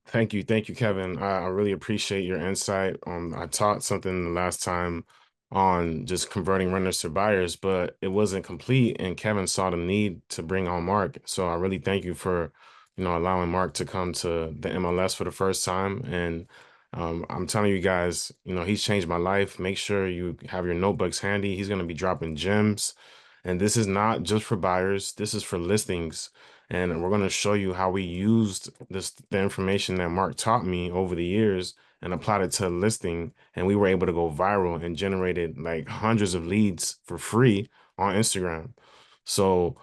Thank you, Kevin. I really appreciate your insight. I taught something the last time on just converting renters to buyers, but it wasn't complete, and Kevin saw the need to bring on Mark. So I really thank you for, allowing Mark to come to the MLS for the first time. And I'm telling you guys, he's changed my life. Make sure you have your notebooks handy. He's going to be dropping gems, and this is not just for buyers. This is for listings. And we're going to show you how we used the information that Mark taught me over the years and applied it to a listing. And we were able to go viral and generated like hundreds of leads for free on Instagram. So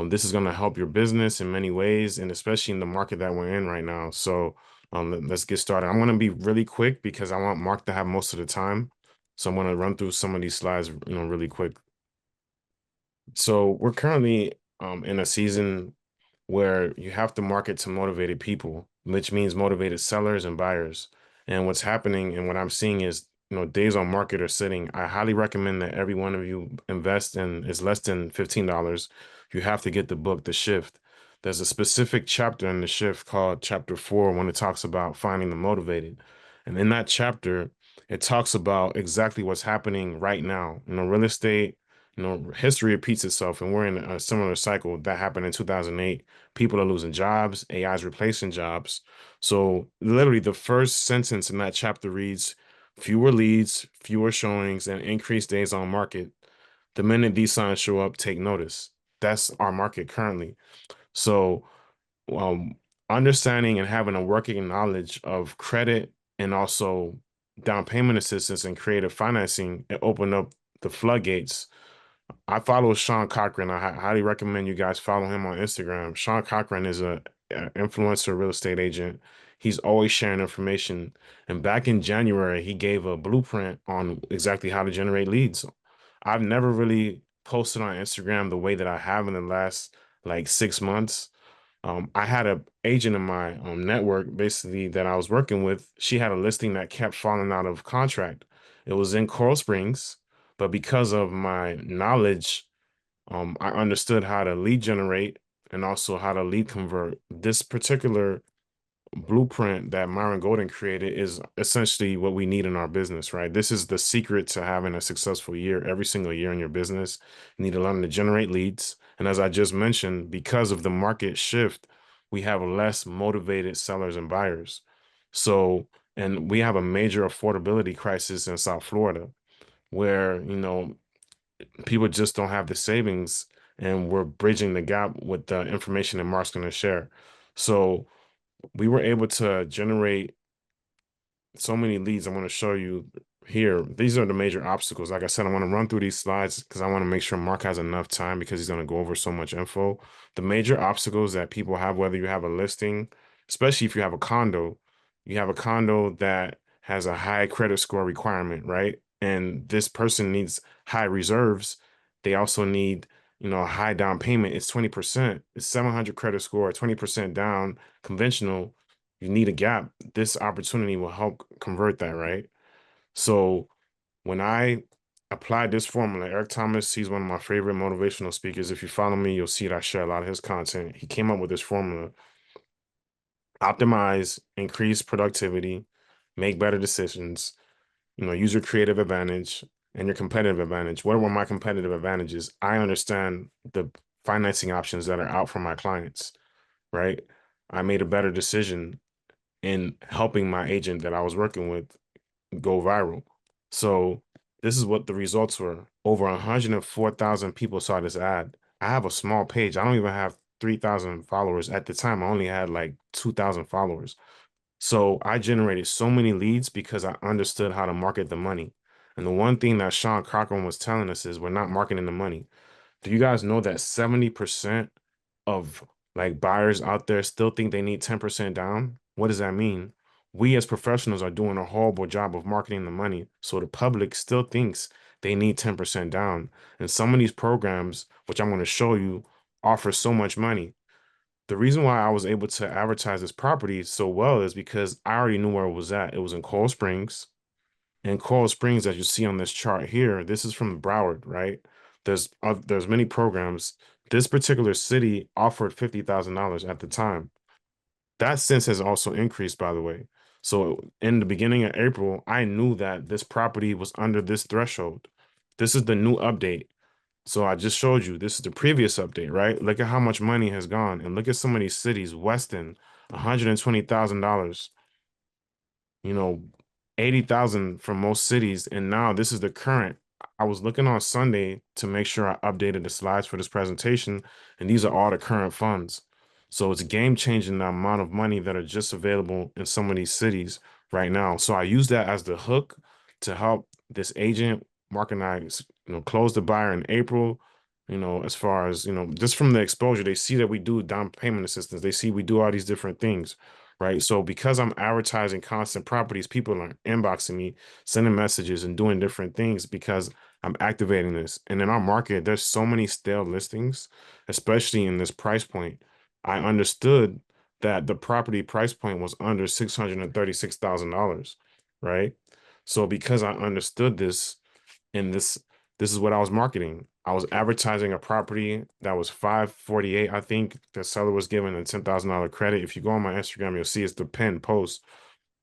this is going to help your business in many ways, and especially in the market that we're in right now. So let's get started. I'm going to be really quick because I want Mark to have most of the time. So I'm going to run through some of these slides, really quick. So we're currently in a season where you have to market to motivated people, which means motivated sellers and buyers. And what's happening and what I'm seeing is, days on market are sitting. I highly recommend that every one of you invest in is less than $15. You have to get the book, The Shift. There's a specific chapter in The Shift called Chapter 4 when it talks about finding the motivated. And in that chapter, it talks about exactly what's happening right now. Real estate, history repeats itself, and we're in a similar cycle that happened in 2008. People are losing jobs, AI is replacing jobs. So literally the first sentence in that chapter reads, fewer leads, fewer showings, and increased days on market. The minute these signs show up, take notice. That's our market currently. So um, understanding and having a working knowledge of credit and also down payment assistance and creative financing, it opened up the floodgates. I follow Sean Cochran. I highly recommend you guys follow him on Instagram. Sean Cochran is a influencer real estate agent. He's always sharing information. And back in January, he gave a blueprint on exactly how to generate leads. I've never really posted on Instagram the way that I have in the last like 6 months. I had a agent in my network basically that I was working with. She had a listing that kept falling out of contract. It was in Coral Springs, but because of my knowledge, I understood how to lead generate and also how to lead convert. This particular blueprint that Myron Golden created is essentially what we need in our business, right? This is the secret to having a successful year every single year in your business. You need to learn to generate leads. And as I just mentioned, because of the market shift, we have less motivated sellers and buyers. So, and we have a major affordability crisis in South Florida where, people just don't have the savings, and we're bridging the gap with the information that Mark's going to share. So, we were able to generate so many leads. I'm going to show you here. These are the major obstacles. Like I said, I want to run through these slides because I want to make sure Mark has enough time because he's going to go over so much info. The major obstacles that people have, whether you have a listing, especially if you have a condo that has a high credit score requirement, right? And this person needs high reserves. They also need, a high down payment. It's 20%. It's 700 credit score, 20% down, conventional. You need a gap. This opportunity will help convert that, right? So when I applied this formula, Eric Thomas, he's one of my favorite motivational speakers. If you follow me, you'll see that I share a lot of his content. He came up with this formula: optimize, increase productivity, make better decisions, use your creative advantage and your competitive advantage. What were my competitive advantages? I understand the financing options that are out for my clients, right? I made a better decision in helping my agent that I was working with go viral. So this is what the results were. Over 104,000 people saw this ad. I have a small page. I don't even have 3,000 followers. At the time, I only had like 2,000 followers. So I generated so many leads because I understood how to market the money. And the one thing that Sean Cochran was telling us is we're not marketing the money. Do you guys know that 70% of like buyers out there still think they need 10% down? What does that mean? We as professionals are doing a horrible job of marketing the money. So the public still thinks they need 10% down. And some of these programs, which I'm going to show you, offer so much money. The reason why I was able to advertise this property so well is because I already knew where it was at. It was in Coral Springs. And Coral Springs, as you see on this chart here, this is from Broward, right? There's many programs. This particular city offered $50,000 at the time. That since has also increased, by the way. So in the beginning of April, I knew that this property was under this threshold. This is the new update. So I just showed you this is the previous update, right? Look at how much money has gone, and look at some of these cities. Weston, $120,000. You know, 80,000 from most cities. And now this is the current. I was looking on Sunday to make sure I updated the slides for this presentation, and these are all the current funds. So it's game changing the amount of money that are just available in some of these cities right now. So I use that as the hook to help this agent, Mark and I, close the buyer in April. As far as, just from the exposure, they see that we do down payment assistance. They see we do all these different things, right? So because I'm advertising constant properties, people are inboxing me, sending messages and doing different things because I'm activating this. And in our market, there's so many stale listings, especially in this price point. I understood that the property price point was under $636,000, right? So because I understood this, and this is what I was marketing. I was advertising a property that was 548. I think the seller was given a $10,000 credit. If you go on my Instagram, you'll see it's the pin post,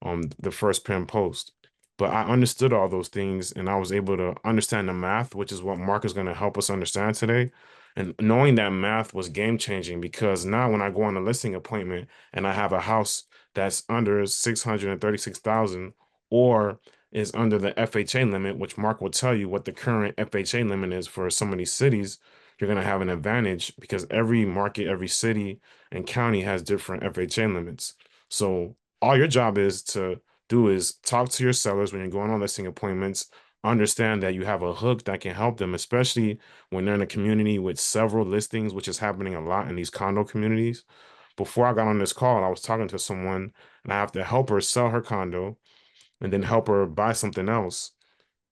the first pin post. But I understood all those things and I was able to understand the math, which is what Mark is going to help us understand today. And knowing that math was game changing because now when I go on a listing appointment and I have a house that's under 636,000 or is under the FHA limit, which Mark will tell you what the current FHA limit is for some of these cities, you're going to have an advantage because every market, every city and county has different FHA limits. So all your job is to do is talk to your sellers when you're going on listing appointments, understand that you have a hook that can help them, especially when they're in a community with several listings, which is happening a lot in these condo communities. Before I got on this call, I was talking to someone and I have to help her sell her condo and then help her buy something else.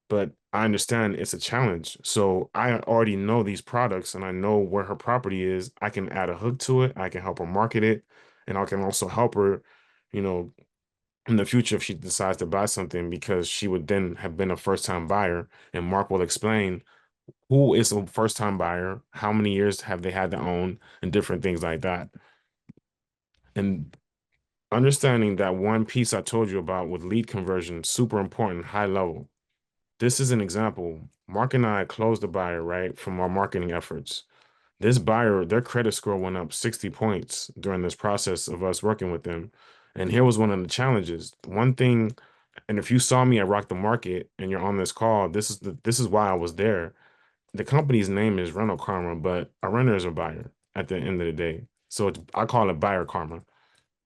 But I understand it's a challenge. So I already know these products and I know where her property is. I can add a hook to it. I can help her market it. And I can also help her, you know, in the future if she decides to buy something because she would then have been a first-time buyer. And Mark will explain who is a first-time buyer, how many years have they had to own, and different things like that. And understanding that one piece I told you about with lead conversion, super important, high level. This is an example. Mark and I closed the buyer, right, from our marketing efforts. This buyer, their credit score went up 60 points during this process of us working with them. And here was one of the challenges. One thing, and if you saw me at Rock the Market and you're on this call, this is why I was there. The company's name is Rental Karma, but a renter is a buyer at the end of the day. So I call it buyer karma,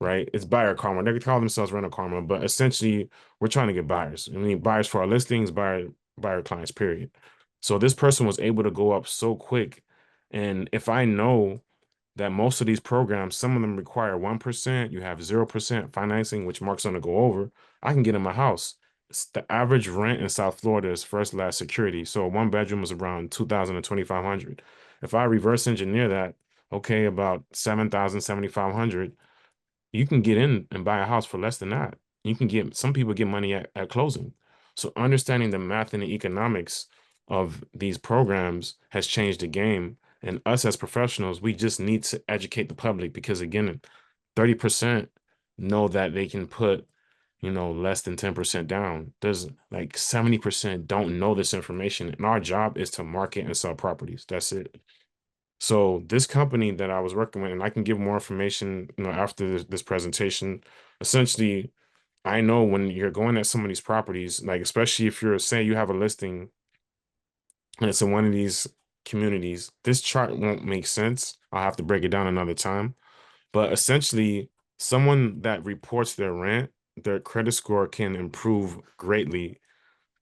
right? It's buyer karma. They call themselves rental karma, but essentially we're trying to get buyers. I mean, buyers for our listings, buyer clients, period. So this person was able to go up so quick. And if I know that most of these programs, some of them require 1%, you have 0% financing, which Mark's gonna go over, I can get in my house. The average rent in South Florida is first last security. So one bedroom is around 2,000 to 2,500. If I reverse engineer that, okay, about 7,000, 7,500 you can get in and buy a house for less than that. You can get some people get money at closing. So understanding the math and the economics of these programs has changed the game. And us as professionals, we just need to educate the public because again, 30% know that they can put, less than 10% down. There's like 70% don't know this information. And our job is to market and sell properties. That's it. So this company that I was working with, and I can give more information, after this presentation. Essentially, I know when you're going at some of these properties, like especially if you're saying you have a listing and it's in one of these communities, this chart won't make sense. I'll have to break it down another time. But essentially, someone that reports their rent, their credit score can improve greatly,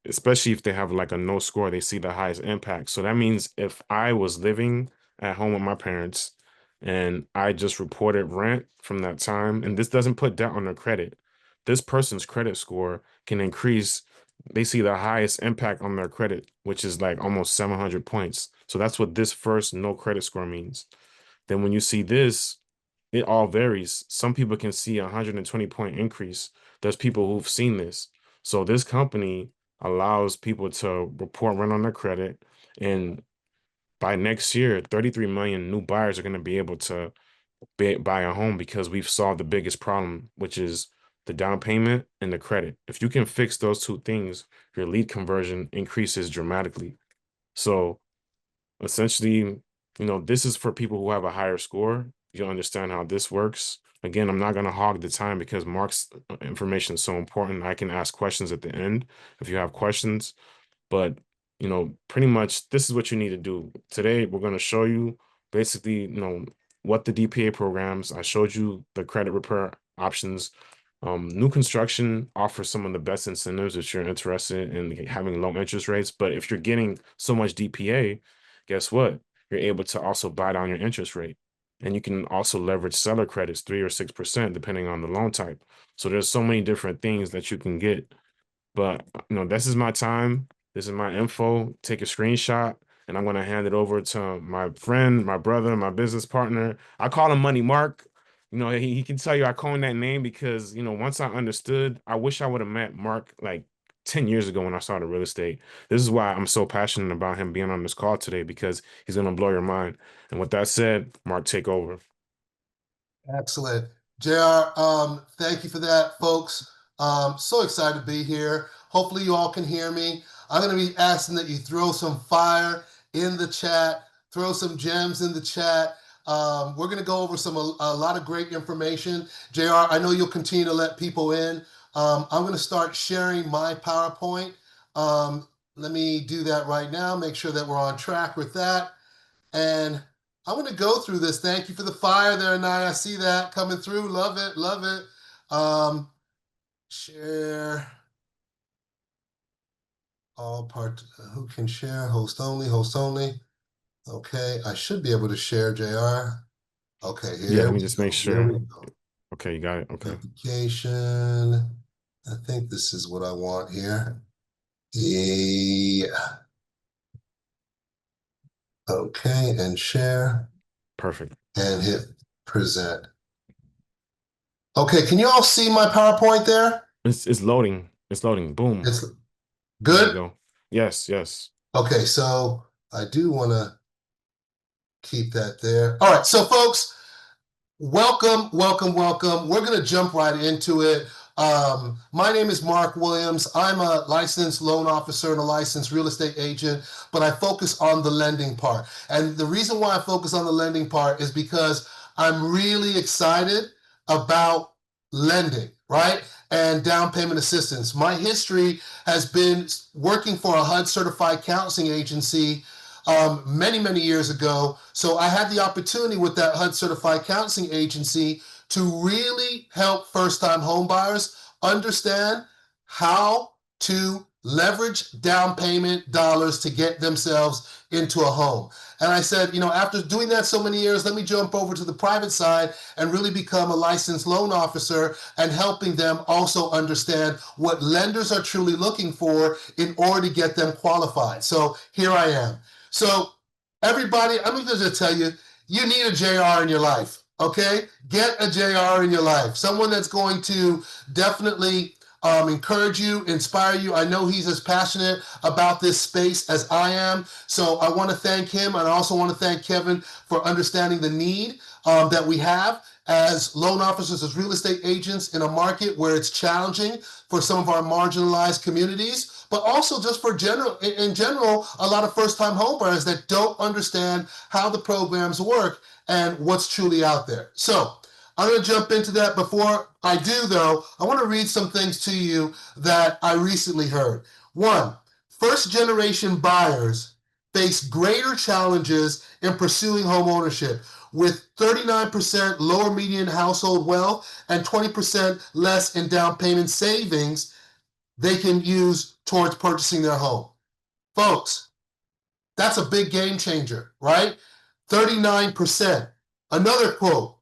especially if they have like a no score, they see the highest impact. So that means if I was living at home with my parents and I just reported rent from that time, and this doesn't put debt on their credit, this person's credit score can increase. They see the highest impact on their credit, which is like almost 700 points. So that's what this first no credit score means. Then when you see this, it all varies. Some people can see a 120-point increase. There's people who've seen this. So this company allows people to report rent on their credit. And by next year, 33 million new buyers are going to be able to buy a home because we've solved the biggest problem, which is the down payment and the credit. If you can fix those two things, your lead conversion increases dramatically. So essentially, this is for people who have a higher score. You'll understand how this works. Again, I'm not going to hog the time because Mark's information is so important. I can ask questions at the end if you have questions. But, pretty much this is what you need to do. Today, we're going to show you basically, what the DPA programs. I showed you the credit repair options. New construction offers some of the best incentives if you're interested in having low interest rates. But if you're getting so much DPA, guess what? You're able to also buy down your interest rate. And you can also leverage seller credits, 3 or 6%, depending on the loan type. So there's so many different things that you can get. But this is my time. This is my info. Take a screenshot, and I'm gonna hand it over to my friend, my brother, my business partner. I call him Money Mark. He can tell you I coined that name because once I understood, I wish I would have met Mark like 10 years ago when I started real estate. This is why I'm so passionate about him being on this call today because he's gonna blow your mind. And with that said, Mark, take over. Excellent. JR, thank you for that, folks. So excited to be here. Hopefully you all can hear me. I'm going to be asking that you throw some fire in the chat, throw some gems in the chat. We're going to go over a lot of great information. JR, I know you'll continue to let people in. I'm going to start sharing my PowerPoint. Let me do that right now, make sure that we're on track with that. And I'm going to go through this. Thank you for the fire there, Naya. I see that coming through. Love it. Love it. Share all part. Who can share? Host only. Host only. Okay. I should be able to share, JR. Okay. Yeah, Here let me we just make go. Here we sure. go. Okay, you got it. Okay. Application. I think this is what I want here. Yeah. Okay. And share. Perfect. And hit present. Okay. Can you all see my PowerPoint there? It's loading. It's loading. Boom. It's There you good. go. Yes, yes. Okay, so I do want to keep that there. All right, so folks, welcome, welcome, welcome. We're going to jump right into it. My name is Mark Williams. I'm a licensed loan officer and a licensed real estate agent, but I focus on the lending part. And the reason why I focus on the lending part is because I'm really excited about lending, right? And down payment assistance. My history has been working for a HUD certified counseling agency many, many years ago. So I had the opportunity with that HUD certified counseling agency to really help first-time homebuyers understand how to leverage down payment dollars to get themselves into a home. And I said, after doing that so many years, let me jump over to the private side and really become a licensed loan officer and helping them also understand what lenders are truly looking for in order to get them qualified. So here I am. So everybody, I'm going to tell you, you need a JR in your life, okay? Get a JR in your life. Someone that's going to definitely encourage you, inspire you. I know he's as passionate about this space as I am. So I want to thank him. And I also want to thank Kevin for understanding the need that we have as loan officers, as real estate agents in a market where it's challenging for some of our marginalized communities, but also just for in general, a lot of first-time homebuyers that don't understand how the programs work and what's truly out there. So I'm going to jump into that. Before I do, though, I want to read some things to you that I recently heard. One, first-generation buyers face greater challenges in pursuing home ownership, with 39% lower median household wealth and 20% less in down payment savings they can use towards purchasing their home. Folks, that's a big game changer, right? 39%. Another quote,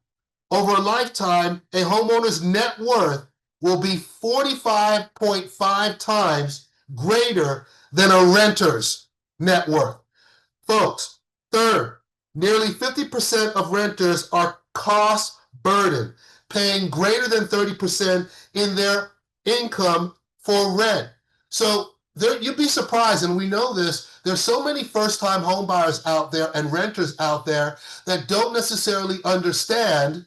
over a lifetime, a homeowner's net worth will be 45.5 times greater than a renter's net worth. Folks, third, nearly 50% of renters are cost burdened, paying greater than 30% in their income for rent. So you'd be surprised, and we know this, There's so many first-time home buyers out there and renters out there that don't necessarily understand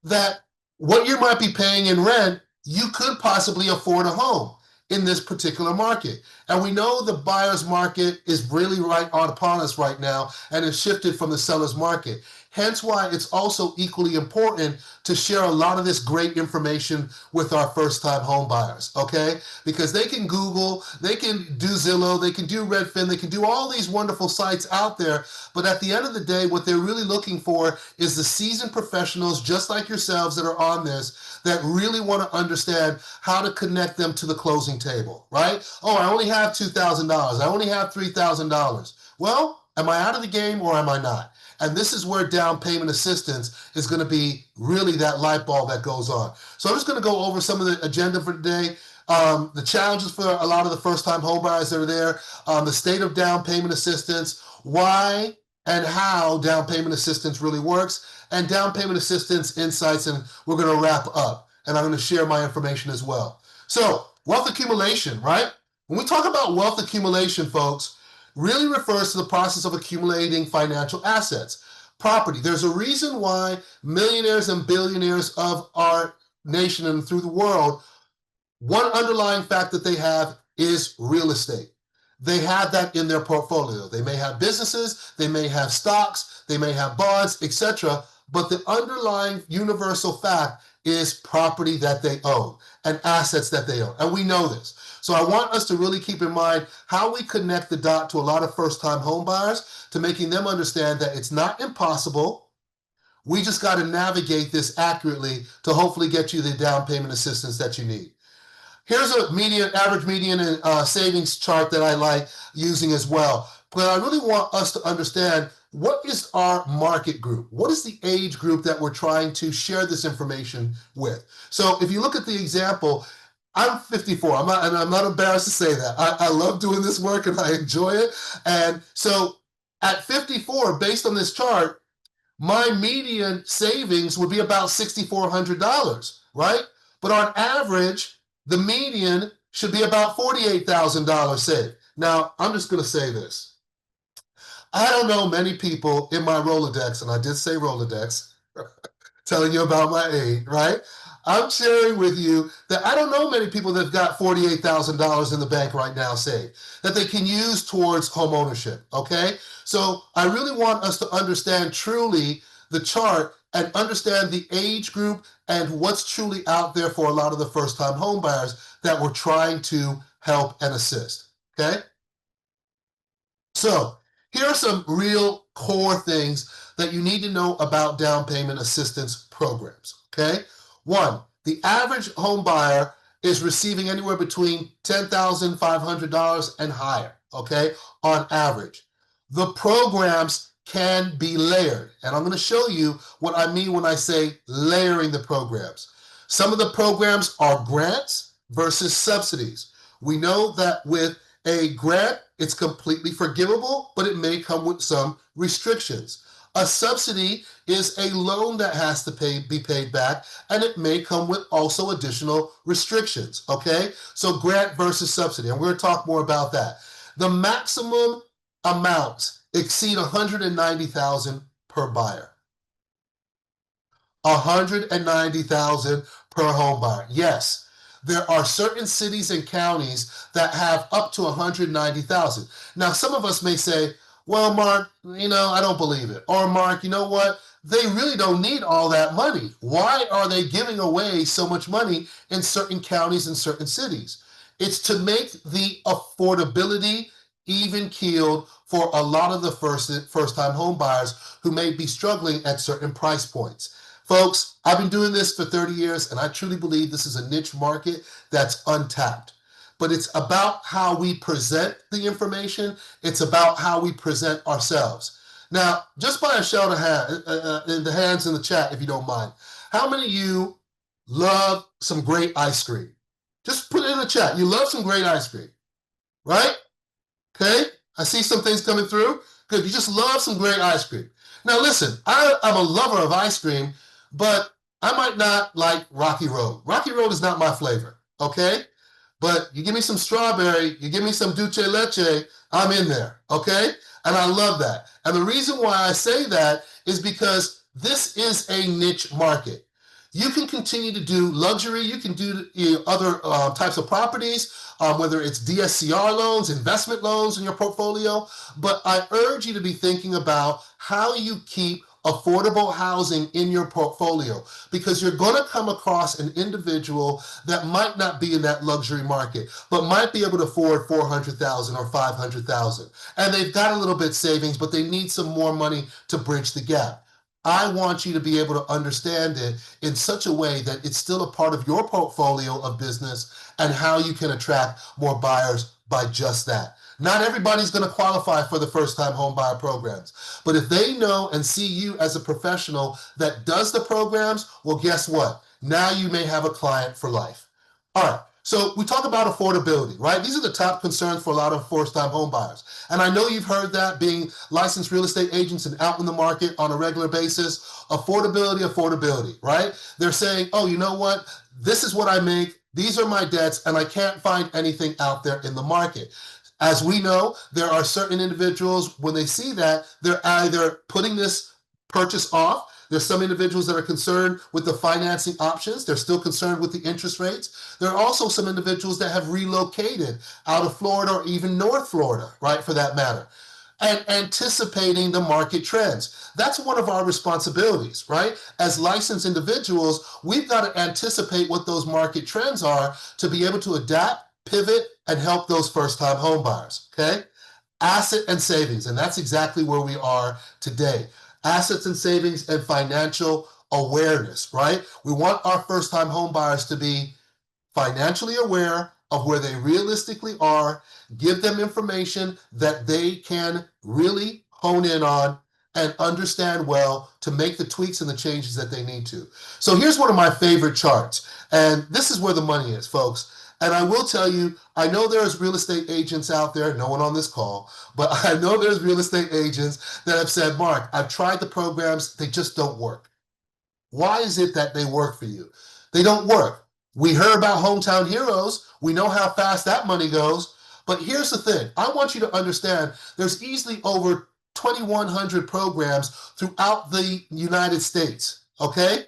that what you might be paying in rent, you could possibly afford a home in this particular market. And we know the buyer's market is really right on upon us right now and has shifted from the seller's market. Hence why it's also equally important to share a lot of this great information with our first-time home buyers, okay? Because they can Google, they can do Zillow, they can do Redfin, they can do all these wonderful sites out there, but at the end of the day, what they're really looking for is the seasoned professionals just like yourselves that are on this that really want to understand how to connect them to the closing table, right? Oh, I only have $2,000. I only have $3,000. Well, am I out of the game or am I not? And this is where down payment assistance is going to be really that light bulb that goes on. So I'm just going to go over some of the agenda for today. The challenges for a lot of the first-time homebuyers that are there, the state of down payment assistance, why and how down payment assistance really works, and down payment assistance insights, and we're going to wrap up. And I'm going to share my information as well. So wealth accumulation, right? When we talk about wealth accumulation, folks, really refers to the process of accumulating financial assets, property. There's a reason why millionaires and billionaires of our nation and through the world, one underlying fact that they have is real estate. They have that in their portfolio. They may have businesses, they may have stocks, they may have bonds, etc. But the underlying universal fact is property that they own and assets that they own. And we know this. So I want us to really keep in mind how we connect the dot to a lot of first-time home buyers to making them understand that it's not impossible. We just got to navigate this accurately to hopefully get you the down payment assistance that you need. Here's a average median savings chart that I like using as well. But I really want us to understand what is our market group? What is the age group that we're trying to share this information with? So if you look at the example, I'm 54. I'm not embarrassed to say that. I love doing this work and I enjoy it. And so at 54, based on this chart, my median savings would be about $6,400, right? But on average, the median should be about $48,000 saved. Now, I'm just going to say this. I don't know many people in my Rolodex, and I did say Rolodex, telling you about my age, right? I'm sharing with you that I don't know many people that have got $48,000 in the bank right now saved that they can use towards home ownership, okay? So I really want us to understand truly the chart and understand the age group and what's truly out there for a lot of the first-time home buyers that we're trying to help and assist, okay? So here are some real core things that you need to know about down payment assistance programs, okay? One, the average home buyer is receiving anywhere between $10,500 and higher, okay, on average. The programs can be layered, and I'm going to show you what I mean when I say layering the programs. Some of the programs are grants versus subsidies. We know that with a grant, it's completely forgivable, but it may come with some restrictions. A subsidy is a loan that has to be paid back, and it may come with also additional restrictions, okay? So grant versus subsidy, and we're going to talk more about that. The maximum amounts exceed $190,000 per buyer. $190,000 per home buyer. Yes, there are certain cities and counties that have up to $190,000. Now, some of us may say, well, Mark, I don't believe it. Or Mark, you know what? They really don't need all that money. Why are they giving away so much money in certain counties and certain cities? It's to make the affordability even keeled for a lot of the first-time home buyers who may be struggling at certain price points. Folks, I've been doing this for 30 years, and I truly believe this is a niche market that's untapped. But it's about how we present the information. It's about how we present ourselves. Now, just by a shout of in the hands in the chat, if you don't mind, how many of you love some great ice cream? Just put it in the chat. You love some great ice cream, right? Okay, I see some things coming through. Good, you just love some great ice cream. Now listen, I'm a lover of ice cream, but I might not like Rocky Road. Rocky Road is not my flavor, okay? but you give me some strawberry, you give me some dulce leche, I'm in there, okay? And I love that. And the reason why I say that is because this is a niche market. You can continue to do luxury, you can do other types of properties, whether it's DSCR loans, investment loans in your portfolio, but I urge you to be thinking about how you keep affordable housing in your portfolio, because you're going to come across an individual that might not be in that luxury market, but might be able to afford $400,000 or $500,000, and they've got a little bit savings, but they need some more money to bridge the gap. I want you to be able to understand it in such a way that it's still a part of your portfolio of business and how you can attract more buyers by just that. Not everybody's going to qualify for the first-time home buyer programs, but if they know and see you as a professional that does the programs, well, guess what? Now you may have a client for life. All right. So we talk about affordability, right? These are the top concerns for a lot of first-time home buyers. And I know you've heard that, being licensed real estate agents and out in the market on a regular basis. Affordability, affordability, right? They're saying, oh, you know what? This is what I make. These are my debts, and I can't find anything out there in the market. As we know, there are certain individuals, when they see that, they're either putting this purchase off. There's some individuals that are concerned with the financing options. They're still concerned with the interest rates. There are also some individuals that have relocated out of Florida or even North Florida, right, for that matter, and anticipating the market trends. That's one of our responsibilities, right? As licensed individuals, we've got to anticipate what those market trends are to be able to adapt, pivot, and help those first-time home buyers, okay? Asset and savings, and that's exactly where we are today. Assets and savings and financial awareness, right? We want our first-time home buyers to be financially aware of where they realistically are, give them information that they can really hone in on and understand well to make the tweaks and the changes that they need to. So here's one of my favorite charts, and this is where the money is, folks. And I will tell you, I know there's real estate agents out there, no one on this call, but I know there's real estate agents that have said, Mark, I've tried the programs, they just don't work. Why is it that they work for you? They don't work. We heard about Hometown Heroes. We know how fast that money goes. But here's the thing. I want you to understand there's easily over 2,100 programs throughout the United States, okay?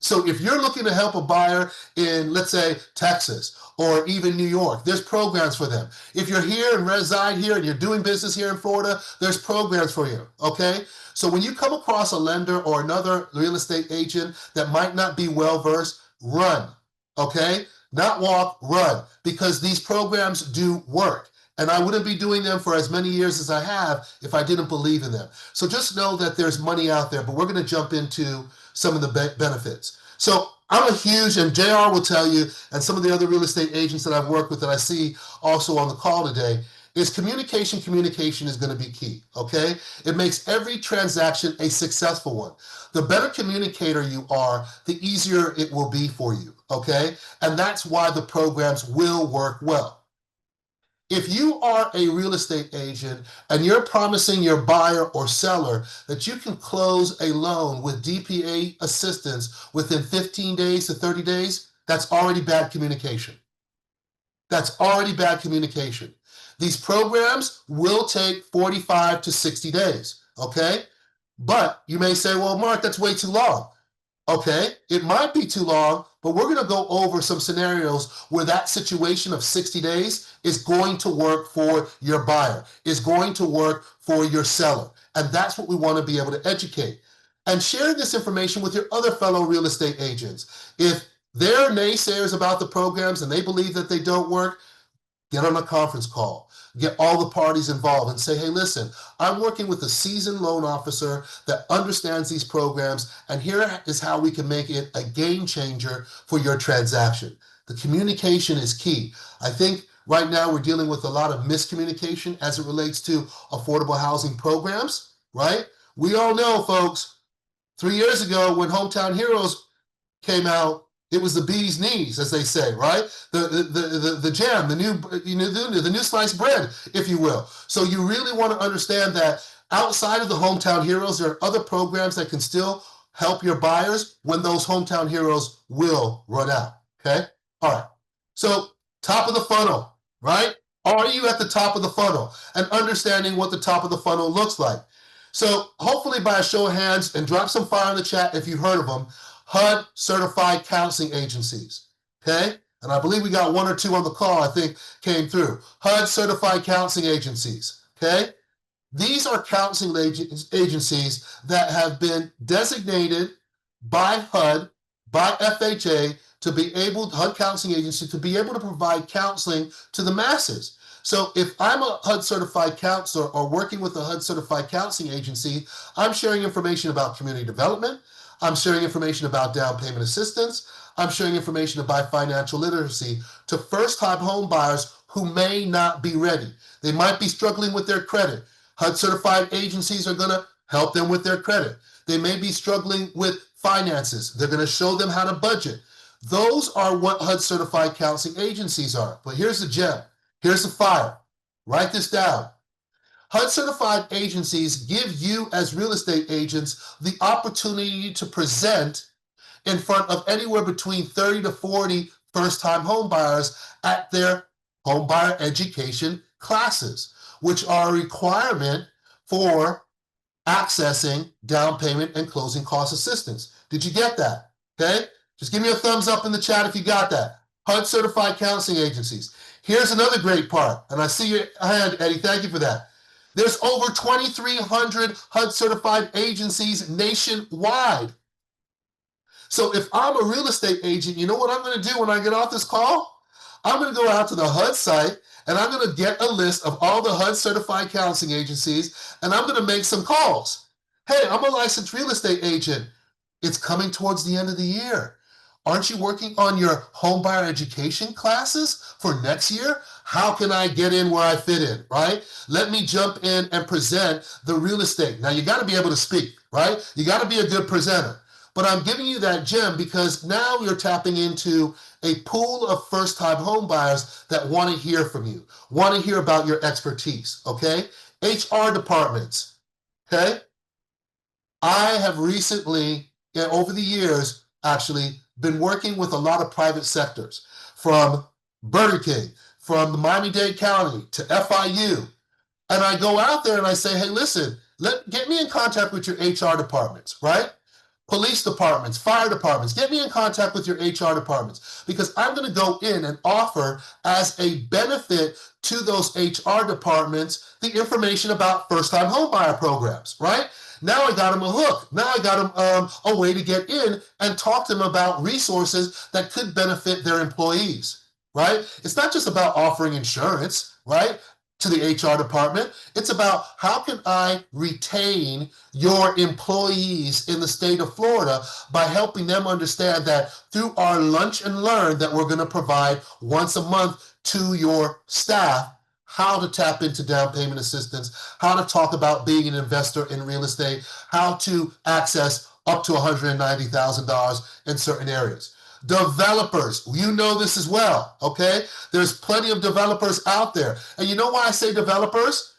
So if you're looking to help a buyer in, let's say, Texas or even New York, there's programs for them. If you're here and reside here and you're doing business here in Florida, there's programs for you, okay? So when you come across a lender or another real estate agent that might not be well-versed, run, okay? Not walk, run, because these programs do work. And I wouldn't be doing them for as many years as I have if I didn't believe in them. So just know that there's money out there, but we're going to jump into some of the benefits. So I'm a huge, and JR will tell you, and some of the other real estate agents that I've worked with that I see also on the call today, is communication. Communication is going to be key, okay? It makes every transaction a successful one. The better communicator you are, the easier it will be for you, okay? And that's why the programs will work well. If you are a real estate agent and you're promising your buyer or seller that you can close a loan with DPA assistance within 15 days to 30 days, that's already bad communication. That's already bad communication. These programs will take 45 to 60 days, okay? But you may say, well, Mark, that's way too long. Okay, it might be too long, but we're going to go over some scenarios where that situation of 60 days is going to work for your buyer, is going to work for your seller. And that's what we want to be able to educate. And share this information with your other fellow real estate agents. If they're naysayers about the programs and they believe that they don't work, get on a conference call, get all the parties involved and say, hey, listen, I'm working with a seasoned loan officer that understands these programs, and here is how we can make it a game changer for your transaction. The communication is key. I think right now we're dealing with a lot of miscommunication as it relates to affordable housing programs, right? We all know, folks, 3 years ago when Hometown Heroes came out, it was the bee's knees, as they say, right? The jam, the new sliced bread, if you will. So you really want to understand that outside of the Hometown Heroes, there are other programs that can still help your buyers when those Hometown Heroes will run out, okay? All right. So Top of the funnel, right? Are you at the top of the funnel and understanding what the top of the funnel looks like? So hopefully by a show of hands, and drop some fire in the chat if you've heard of them, HUD certified counseling agencies, okay? And I believe we got one or two on the call, I think, came through. HUD certified counseling agencies, okay? These are counseling agencies that have been designated by HUD, by FHA, to be able, HUD counseling agency, to be able to provide counseling to the masses. So if I'm a HUD certified counselor or working with a HUD certified counseling agency, I'm sharing information about community development. I'm sharing information about down payment assistance. I'm sharing information about financial literacy to first-time home buyers who may not be ready. They might be struggling with their credit. HUD certified agencies are going to help them with their credit. They may be struggling with finances. They're going to show them how to budget. Those are what HUD certified counseling agencies are. But here's the gem. Here's the fire. Write this down. HUD certified agencies give you as real estate agents the opportunity to present in front of anywhere between 30 to 40 first-time home buyers at their home buyer education classes, which are a requirement for accessing down payment and closing cost assistance. Did you get that? Okay? Just give me a thumbs up in the chat if you got that. HUD certified counseling agencies. Here's another great part, and I see your hand, Eddie. Thank you for that. There's over 2,300 HUD certified agencies nationwide. So if I'm a real estate agent, you know what I'm going to do when I get off this call? I'm going to go out to the HUD site and I'm going to get a list of all the HUD certified counseling agencies and I'm going to make some calls. Hey, I'm a licensed real estate agent. It's coming towards the end of the year. Aren't you working on your home buyer education classes for next year? How can I get in where I fit in, right? Let me jump in and present the real estate. Now you got to be able to speak, right? You got to be a good presenter. But I'm giving you that gem because now you're tapping into a pool of first-time home buyers that want to hear from you, want to hear about your expertise, okay? HR departments, okay? I have recently, over the years, actually, been working with a lot of private sectors, from Burger King, from Miami-Dade County to FIU. And I go out there and I say, hey, listen, get me in contact with your HR departments, right? Police departments, fire departments, get me in contact with your HR departments because I'm going to go in and offer as a benefit to those HR departments the information about first-time homebuyer programs, right? Now I got them a hook. Now I got them a way to get in and talk to them about resources that could benefit their employees, right? It's not just about offering insurance, right, to the HR department. It's about how can I retain your employees in the state of Florida by helping them understand that through our lunch and learn that we're going to provide once a month to your staff, how to tap into down payment assistance, how to talk about being an investor in real estate, how to access up to $190,000 in certain areas. Developers, you know this as well, okay? There's plenty of developers out there. And you know why I say developers?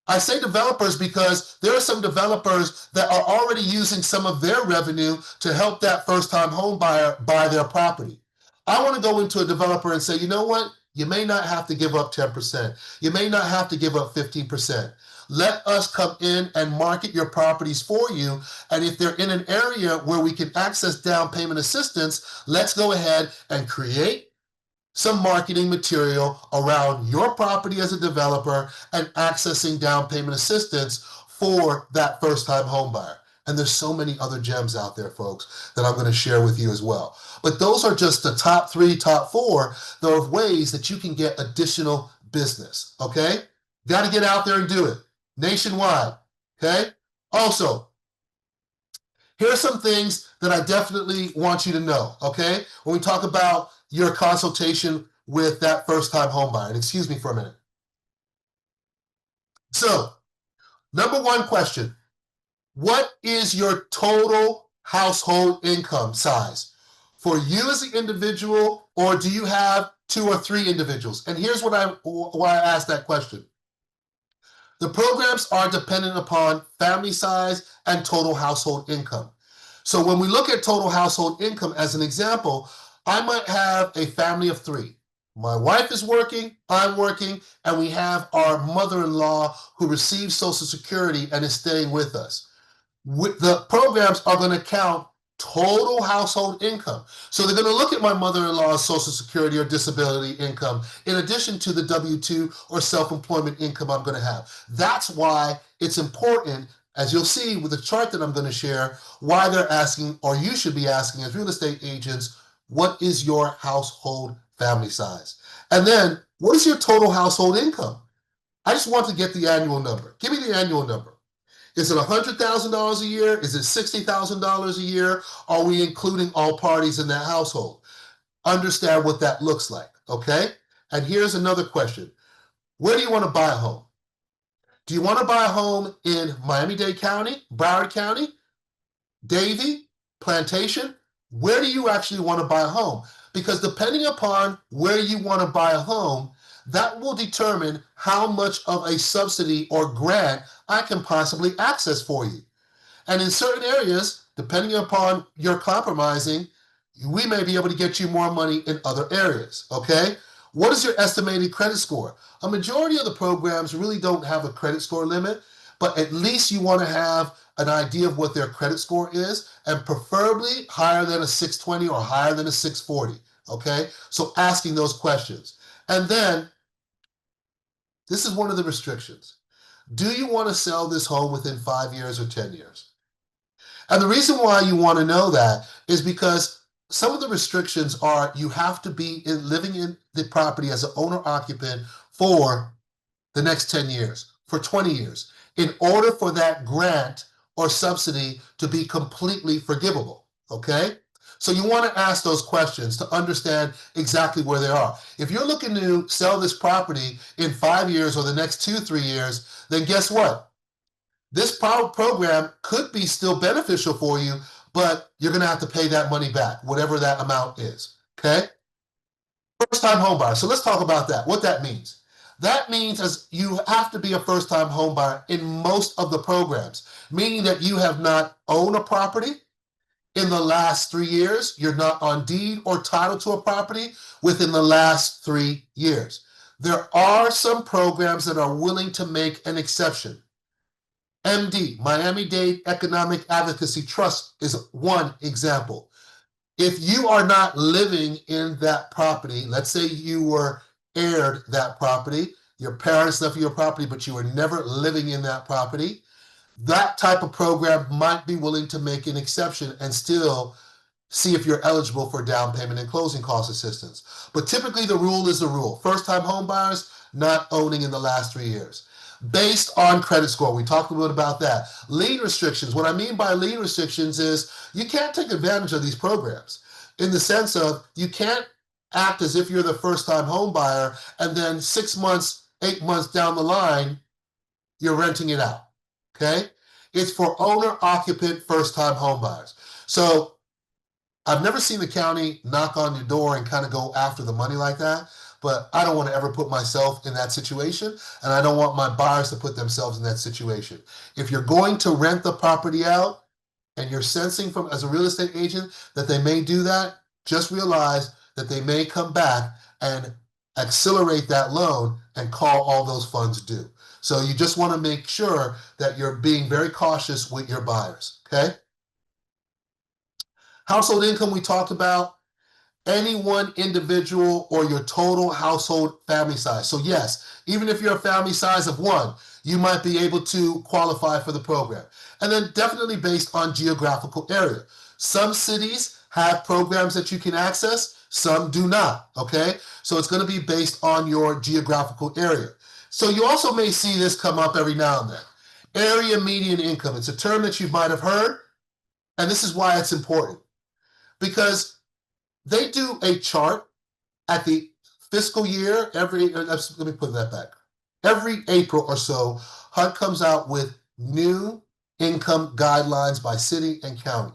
I say developers because there are some developers that are already using some of their revenue to help that first-time home buyer buy their property. I want to go into a developer and say, you know what? You may not have to give up 10%. You may not have to give up 15%. Let us come in and market your properties for you. And if they're in an area where we can access down payment assistance, let's go ahead and create some marketing material around your property as a developer and accessing down payment assistance for that first-time home buyer. And there's so many other gems out there, folks, that I'm going to share with you as well. But those are just the top 3, top 4 of ways that you can get additional business, okay? Got to get out there and do it nationwide, okay? Also, here are some things that I definitely want you to know, okay? When we talk about your consultation with that first-time home buyer, and excuse me for a minute. So, number 1 question, what is your total household income size? For you as an individual, or do you have 2 or 3 individuals? And here's why I asked that question. The programs are dependent upon family size and total household income. So when we look at total household income as an example, I might have a family of 3. My wife is working, I'm working, and we have our mother-in-law who receives Social Security and is staying with us. The programs are going to count total household income. So they're going to look at my mother-in-law's Social Security or disability income in addition to the W-2 or self-employment income I'm going to have. That's why it's important, as you'll see with the chart that I'm going to share, why they're asking, or you should be asking as real estate agents, what is your household family size? And then, what is your total household income? I just want to get the annual number. Give me the annual number. Is it $100,000 a year? Is it $60,000 a year? Are we including all parties in that household? Understand what that looks like, okay? And here's another question. Where do you want to buy a home? Do you want to buy a home in Miami-Dade County, Broward County, Davie, Plantation? Where do you actually want to buy a home? Because depending upon where you want to buy a home, that will determine how much of a subsidy or grant I can possibly access for you. And in certain areas, depending upon your compromising, we may be able to get you more money in other areas, okay? What is your estimated credit score? A majority of the programs really don't have a credit score limit, but at least you want to have an idea of what their credit score is, and preferably higher than a 620 or higher than a 640, okay? So asking those questions. And then, this is one of the restrictions. Do you want to sell this home within 5 years or 10 years? And the reason why you want to know that is because some of the restrictions are you have to be living in the property as an owner occupant for the next 10 years, for 20 years, in order for that grant or subsidy to be completely forgivable, okay? So you want to ask those questions to understand exactly where they are. If you're looking to sell this property in 5 years or the next 2, 3 years, then guess what? This program could be still beneficial for you, but you're going to have to pay that money back, whatever that amount is, okay? First-time home buyer. So let's talk about that, what that means. That means as you have to be a first-time home buyer in most of the programs, meaning that you have not owned a property in the last 3 years, you're not on deed or title to a property within the last 3 years. There are some programs that are willing to make an exception. MD, Miami-Dade Economic Advocacy Trust, is one example. If you are not living in that property, let's say you were heired that property, your parents left you your property, but you were never living in that property, that type of program might be willing to make an exception and still see if you're eligible for down payment and closing cost assistance. But typically the rule is the rule. First-time home buyers not owning in the last 3 years. Based on credit score, we talked a little bit about that. Lien restrictions. What I mean by lien restrictions is you can't take advantage of these programs in the sense of you can't act as if you're the first-time home buyer and then 6 months, 8 months down the line, you're renting it out, okay? It's for owner-occupant first-time home buyers. So I've never seen the county knock on your door and kind of go after the money like that, but I don't want to ever put myself in that situation, and I don't want my buyers to put themselves in that situation. If you're going to rent the property out and you're sensing from as a real estate agent that they may do that, just realize that they may come back and accelerate that loan and call all those funds due. So you just want to make sure that you're being very cautious with your buyers, okay? Household income we talked about, any one individual or your total household family size. So yes, even if you're a family size of 1, you might be able to qualify for the program. And then definitely based on geographical area. Some cities have programs that you can access, some do not, okay? So it's going to be based on your geographical area. So you also may see this come up every now and then. Area median income. It's a term that you might have heard, and this is why it's important. Because they do a chart at the fiscal year let me put that back. Every April or so, HUD comes out with new income guidelines by city and county.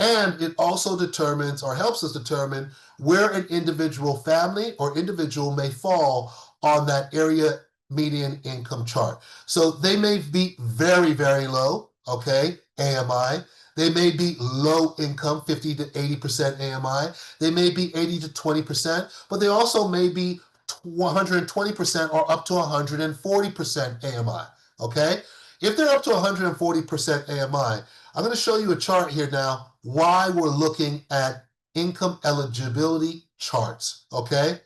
And it also determines or helps us determine where an individual family or individual may fall on that area median income chart. So they may be very, very low, okay, AMI. They may be low income, 50 to 80% AMI. They may be 80 to 20%, but they also may be 120% or up to 140% AMI. Okay? If they're up to 140% AMI, I'm going to show you a chart here now why we're looking at income eligibility charts. Okay?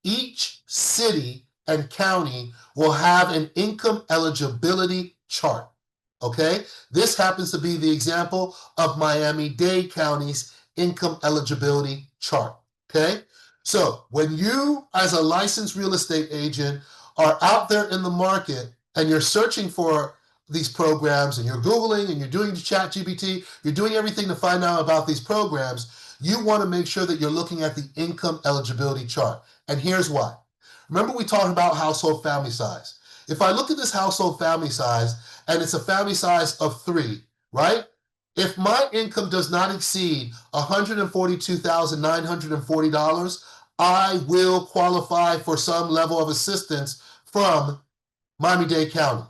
Each city and county will have an income eligibility chart. Okay? This happens to be the example of Miami-Dade County's income eligibility chart. Okay? So when you, as a licensed real estate agent, are out there in the market and you're searching for these programs and you're Googling and you're doing the chat GPT, you're doing everything to find out about these programs, you want to make sure that you're looking at the income eligibility chart. And here's why. Remember we talked about household family size. If I look at this household family size and it's a family size of 3, right? If my income does not exceed $142,940, I will qualify for some level of assistance from Miami-Dade County.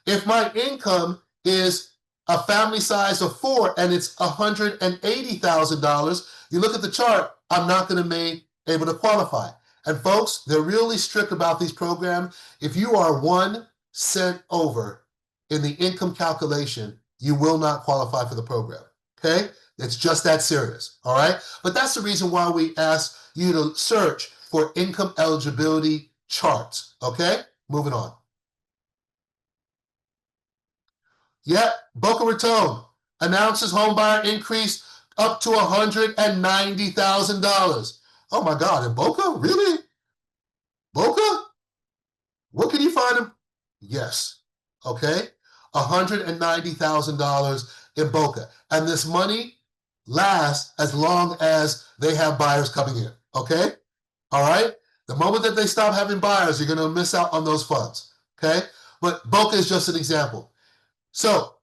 If my income is a family size of 4 and it's $180,000, you look at the chart, I'm not going to be able to qualify. And folks, they're really strict about these programs. If you are 1 cent over in the income calculation, you will not qualify for the program. Okay? It's just that serious. All right? But that's the reason why we ask you to search for income eligibility charts. Okay? Moving on. Yet, Boca Raton announces homebuyer increase up to $190,000. Oh my God, in Boca? Really? Boca? What can you find him? Yes. Okay. $190,000 in Boca. And this money lasts as long as they have buyers coming in. Okay. All right. The moment that they stop having buyers, you're going to miss out on those funds. Okay. But Boca is just an example. So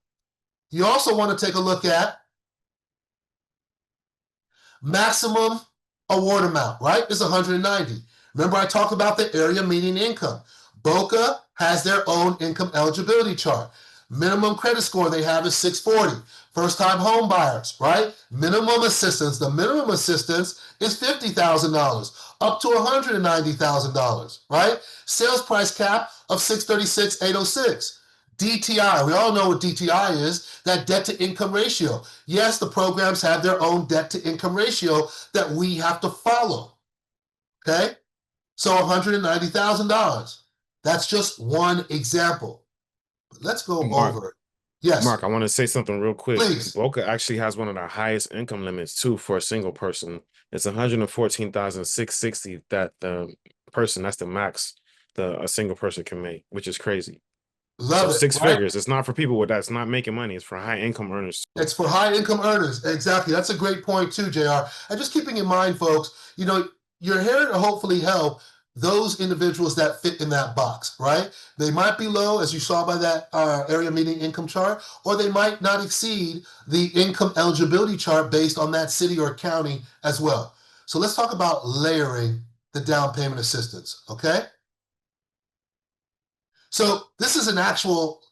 you also want to take a look at maximum award amount, right? It's 190. Remember I talked about the area median income. Boca has their own income eligibility chart. Minimum credit score they have is 640. First-time home buyers, right? Minimum assistance. The minimum assistance is $50,000 up to $190,000, right? Sales price cap of 636,806. DTI, we all know what DTI is, that debt to income ratio. Yes, the programs have their own debt to income ratio that we have to follow. Okay? So $190,000. That's just one example. But let's go Mark, over it. Yes, Mark, I want to say something real quick. please. Boca actually has one of the highest income limits too for a single person. It's 114,660 that the person, that's the max a single person can make, which is crazy. So Love it, six right? figures. It's not for people that's not making money. It's for high income earners. It's for high income earners. Exactly. That's a great point too, JR. And just keeping in mind, folks, you're here to hopefully help those individuals that fit in that box, right? They might be low, as you saw by that area median income chart, or they might not exceed the income eligibility chart based on that city or county as well. So let's talk about layering the down payment assistance, okay? So this is an actual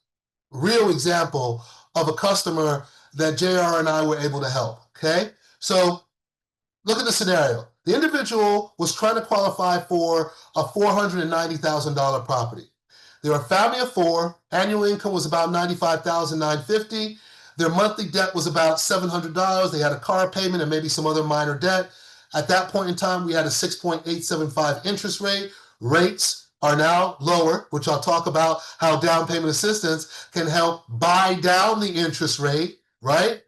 real example of a customer that JR and I were able to help, okay? So look at the scenario. The individual was trying to qualify for a $490,000 property. They were a family of 4. Annual income was about $95,950. Their monthly debt was about $700. They had a car payment and maybe some other minor debt. At that point in time, we had a 6.875 interest rate. Rates are now lower, which I'll talk about how down payment assistance can help buy down the interest rate, right?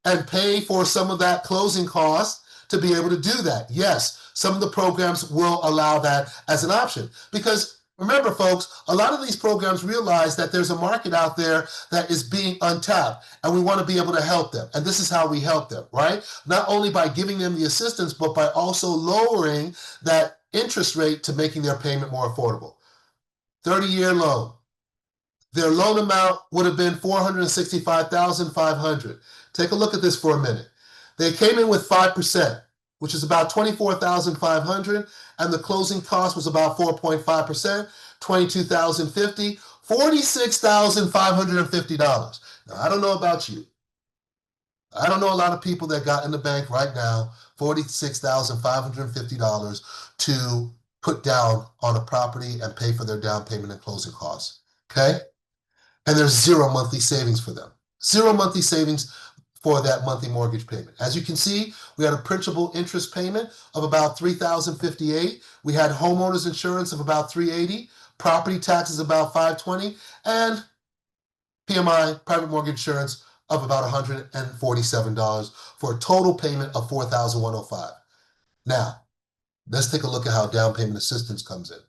And pay for some of that closing cost to be able to do that. Yes, some of the programs will allow that as an option. Because remember, folks, a lot of these programs realize that there's a market out there that is being untapped, and we want to be able to help them. And this is how we help them, right? Not only by giving them the assistance, but by also lowering that interest rate to making their payment more affordable. 30-year loan. Their loan amount would have been $465,500. Take a look at this for a minute. They came in with 5%, which is about $24,500, and the closing cost was about 4.5%, $22,050, $46,550. Now, I don't know about you, I don't know a lot of people that got in the bank right now $46,550 to put down on a property and pay for their down payment and closing costs. Okay? And there's zero monthly savings for them. Zero monthly savings for that monthly mortgage payment. As you can see, we had a principal interest payment of about $3,058. We had homeowners insurance of about $380, property taxes about $520, and PMI, private mortgage insurance, of about $147 for a total payment of $4,105. Now, let's take a look at how down payment assistance comes in.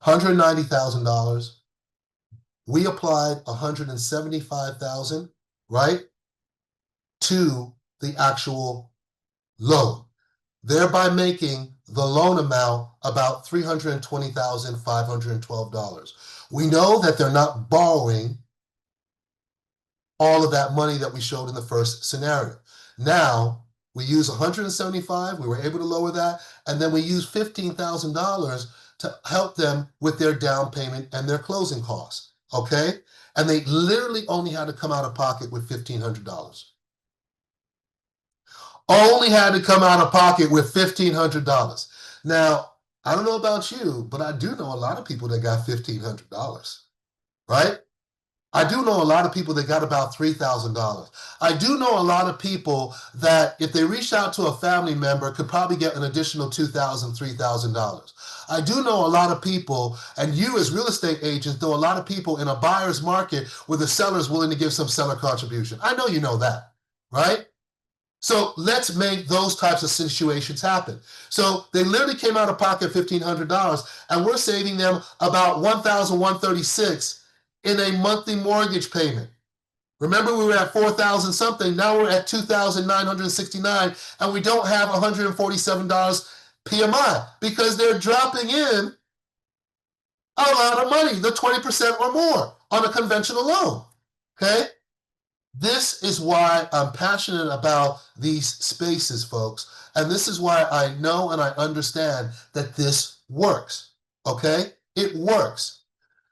$190,000. We applied $175,000, right, to the actual loan, thereby making the loan amount about $320,512. We know that they're not borrowing all of that money that we showed in the first scenario. Now, we use 175, we were able to lower that, and then we use $15,000 to help them with their down payment and their closing costs, okay? And they literally only had to come out of pocket with $1,500. Only had to come out of pocket with $1,500. Now, I don't know about you, but I do know a lot of people that got $1,500, right? I do know a lot of people that got about $3,000. I do know a lot of people that if they reached out to a family member could probably get an additional $2,000, $3,000. I do know a lot of people, and you as real estate agents know a lot of people in a buyer's market where the seller's willing to give some seller contribution. I know you know that, right? So let's make those types of situations happen. So they literally came out of pocket $1,500, and we're saving them about $1,136 in a monthly mortgage payment. Remember, we were at 4,000 something. Now we're at 2,969, and we don't have $147 PMI because they're dropping in a lot of money, the 20% or more on a conventional loan. Okay? This is why I'm passionate about these spaces, folks. And this is why I know and I understand that this works. Okay? It works.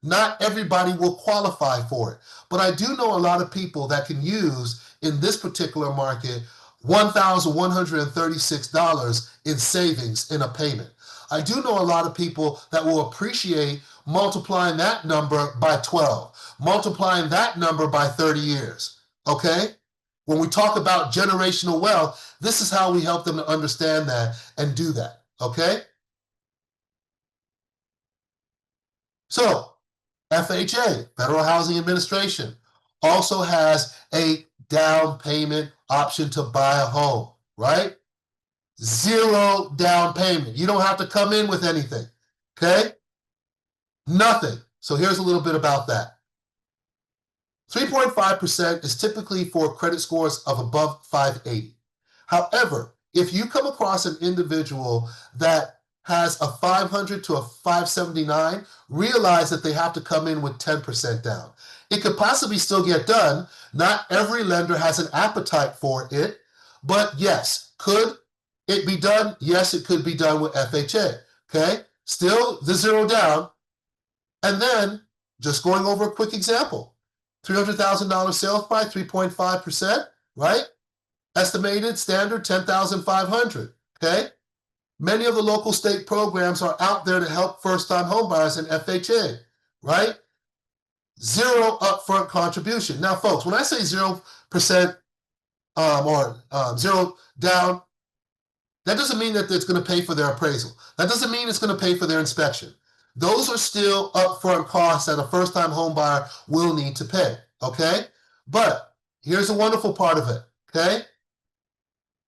Not everybody will qualify for it. But I do know a lot of people that can use, in this particular market, $1,136 in savings in a payment. I do know a lot of people that will appreciate multiplying that number by 12, multiplying that number by 30 years. Okay? When we talk about generational wealth, this is how we help them to understand that and do that. Okay? So, FHA, Federal Housing Administration, also has a down payment option to buy a home, right? Zero down payment. You don't have to come in with anything, okay? Nothing. So here's a little bit about that. 3.5% is typically for credit scores of above 580. However, if you come across an individual that has a 500 to a 579, realize that they have to come in with 10% down. It could possibly still get done. Not every lender has an appetite for it, but yes, could it be done? Yes, it could be done with FHA, okay? Still the zero down. And then, just going over a quick example, $300,000 sales price, 3.5%, right? Estimated standard, $10,500, okay? Many of the local state programs are out there to help first-time homebuyers in FHA, right? Zero upfront contribution. Now, folks, when I say 0% or zero down, that doesn't mean that it's going to pay for their appraisal. That doesn't mean it's going to pay for their inspection. Those are still upfront costs that a first-time homebuyer will need to pay, okay? But here's the wonderful part of it, okay?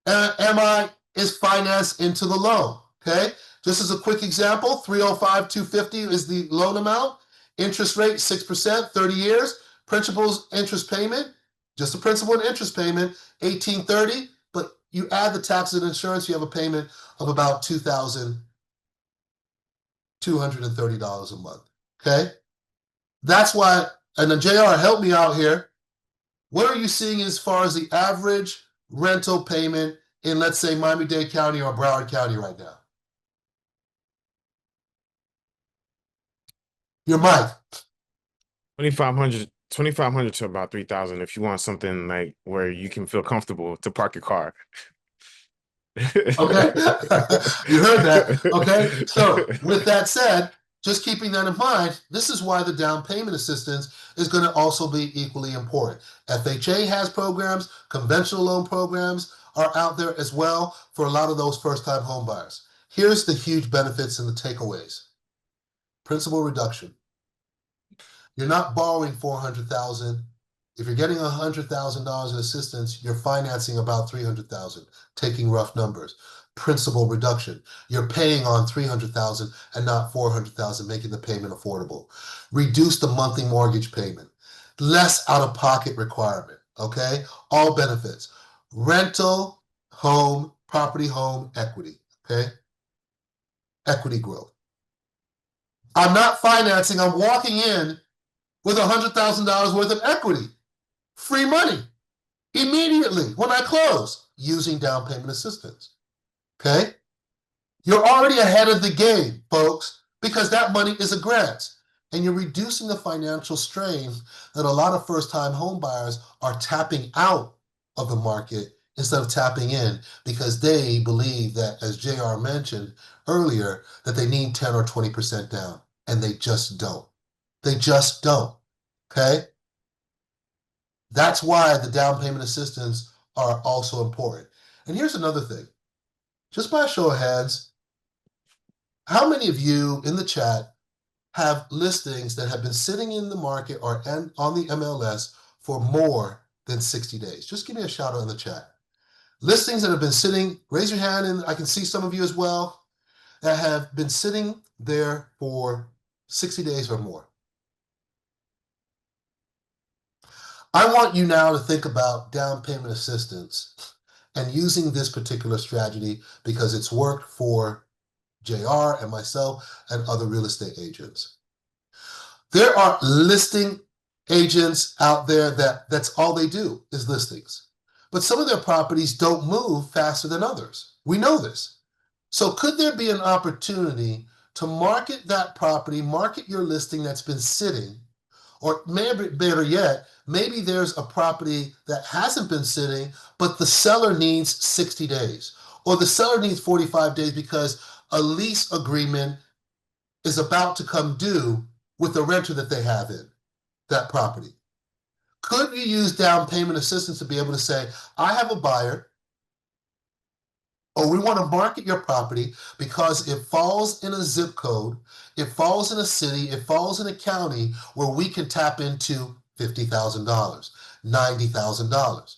MI is financed into the loan, okay? Just as a quick example, 305,250 is the loan amount. Interest rate, 6%, 30 years. Principal's interest payment, just the principal and interest payment, 1830. But you add the taxes and insurance, you have a payment of about $2,230 a month, okay? That's why, and then JR, help me out here. What are you seeing as far as the average rental payment in, let's say, Miami-Dade County or Broward County right now? Your mic. 2,500 2,500 to about 3,000 if you want something like where you can feel comfortable to park your car. Okay, you heard that. Okay, so with that said, just keeping that in mind, this is why the down payment assistance is going to also be equally important. FHA has programs, conventional loan programs are out there as well for a lot of those first-time home buyers. Here's the huge benefits and the takeaways. Principal reduction. You're not borrowing 400,000. If you're getting $100,000 in assistance, you're financing about 300,000, taking rough numbers. Principal reduction. You're paying on 300,000 and not 400,000, making the payment affordable. Reduce the monthly mortgage payment. Less out-of-pocket requirement, okay? All benefits. Rental, home, property, home, equity, okay? Equity growth. I'm not financing, I'm walking in with $100,000 worth of equity. Free money immediately when I close using down payment assistance. Okay? You're already ahead of the game, folks, because that money is a grant. And you're reducing the financial strain that a lot of first-time home buyers are tapping out of the market instead of tapping in because they believe that, as JR mentioned earlier, that they need 10 or 20% down. And they just don't. They just don't. Okay? That's why the down payment assistance are also important. And here's another thing. Just by a show of hands, how many of you in the chat have listings that have been sitting in the market or on the MLS for more than 60 days? Just give me a shout out in the chat. Listings that have been sitting, raise your hand, and I can see some of you as well, that have been sitting there for 60 days or more. I want you now to think about down payment assistance and using this particular strategy because it's worked for JR and myself and other real estate agents. There are listing agents out there that's all they do is listings. But some of their properties don't move faster than others. We know this. So could there be an opportunity to market that property, market your listing that's been sitting, or maybe better yet, maybe there's a property that hasn't been sitting, but the seller needs 60 days, or the seller needs 45 days because a lease agreement is about to come due with the renter that they have in that property. Could you use down payment assistance to be able to say, I have a buyer, or we want to market your property because it falls in a zip code, it falls in a city, it falls in a county where we can tap into $50,000, $90,000.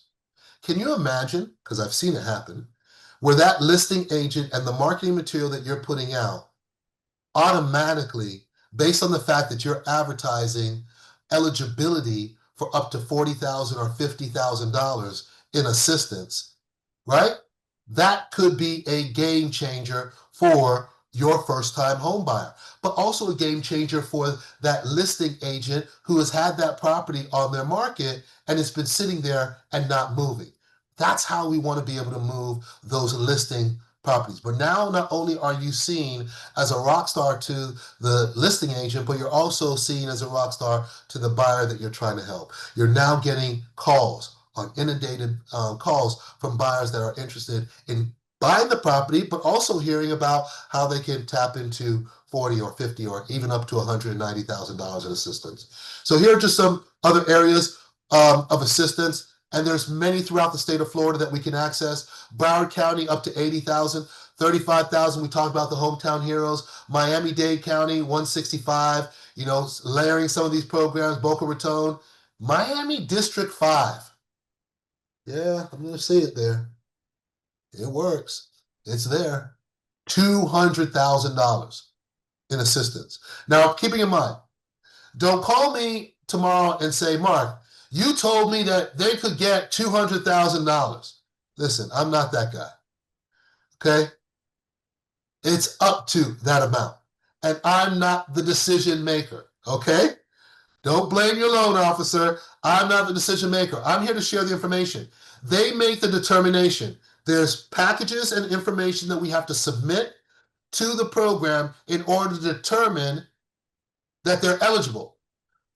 Can you imagine, because I've seen it happen, where that listing agent and the marketing material that you're putting out automatically, based on the fact that you're advertising eligibility for up to $40,000 or $50,000 in assistance, right? That could be a game changer for your first-time home buyer, but also a game changer for that listing agent who has had that property on their market and it's been sitting there and not moving. That's how we want to be able to move those listing properties. But now not only are you seen as a rock star to the listing agent, but you're also seen as a rock star to the buyer that you're trying to help. You're now getting calls on inundated calls from buyers that are interested in buying the property, but also hearing about how they can tap into 40 or 50 or even up to $190,000 in assistance. So here are just some other areas of assistance. And there's many throughout the state of Florida that we can access. Broward County up to 80,000, 35,000. We talked about the hometown heroes. Miami-Dade County 165. You know, layering some of these programs. Boca Raton, Miami District 5. Yeah, I'm gonna see it there. It works. It's there. $200,000 in assistance. Now, keeping in mind, don't call me tomorrow and say, Mark, you told me that they could get $200,000. Listen, I'm not that guy. Okay? It's up to that amount. And I'm not the decision maker. Okay? Don't blame your loan officer. I'm not the decision maker. I'm here to share the information. They make the determination. There's packages and information that we have to submit to the program in order to determine that they're eligible.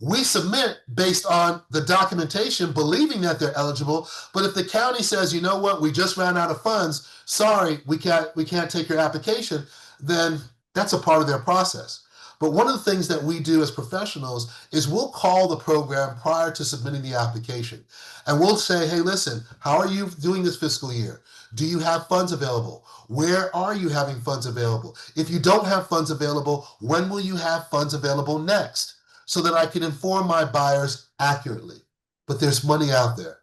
We submit based on the documentation, believing that they're eligible. But if the county says, you know what, we just ran out of funds, sorry, we can't take your application, then that's a part of their process. But one of the things that we do as professionals is we'll call the program prior to submitting the application. And we'll say, hey, listen, how are you doing this fiscal year? Do you have funds available? Where are you having funds available? If you don't have funds available, when will you have funds available next? So that I can inform my buyers accurately. But there's money out there.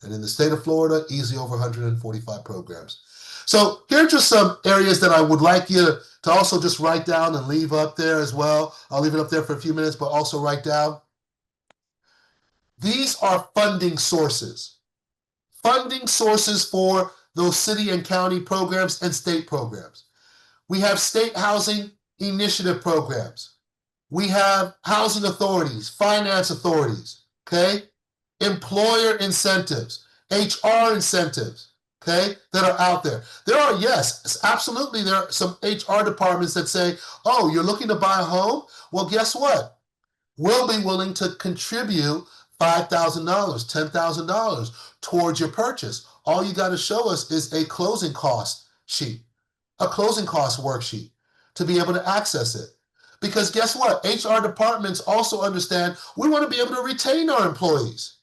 And in the state of Florida, easily over 145 programs. So here are just some areas that I would like you to also just write down and leave up there as well. I'll leave it up there for a few minutes, but also write down. These are funding sources. Funding sources for those city and county programs and state programs. We have state housing initiative programs. We have housing authorities, finance authorities, okay? Employer incentives, HR incentives, okay, that are out there. There are, yes, absolutely, there are some HR departments that say, oh, you're looking to buy a home? Well, guess what? We'll be willing to contribute $5,000, $10,000 towards your purchase. All you got to show us is a closing cost sheet, a closing cost worksheet to be able to access it. Because guess what? HR departments also understand we want to be able to retain our employees.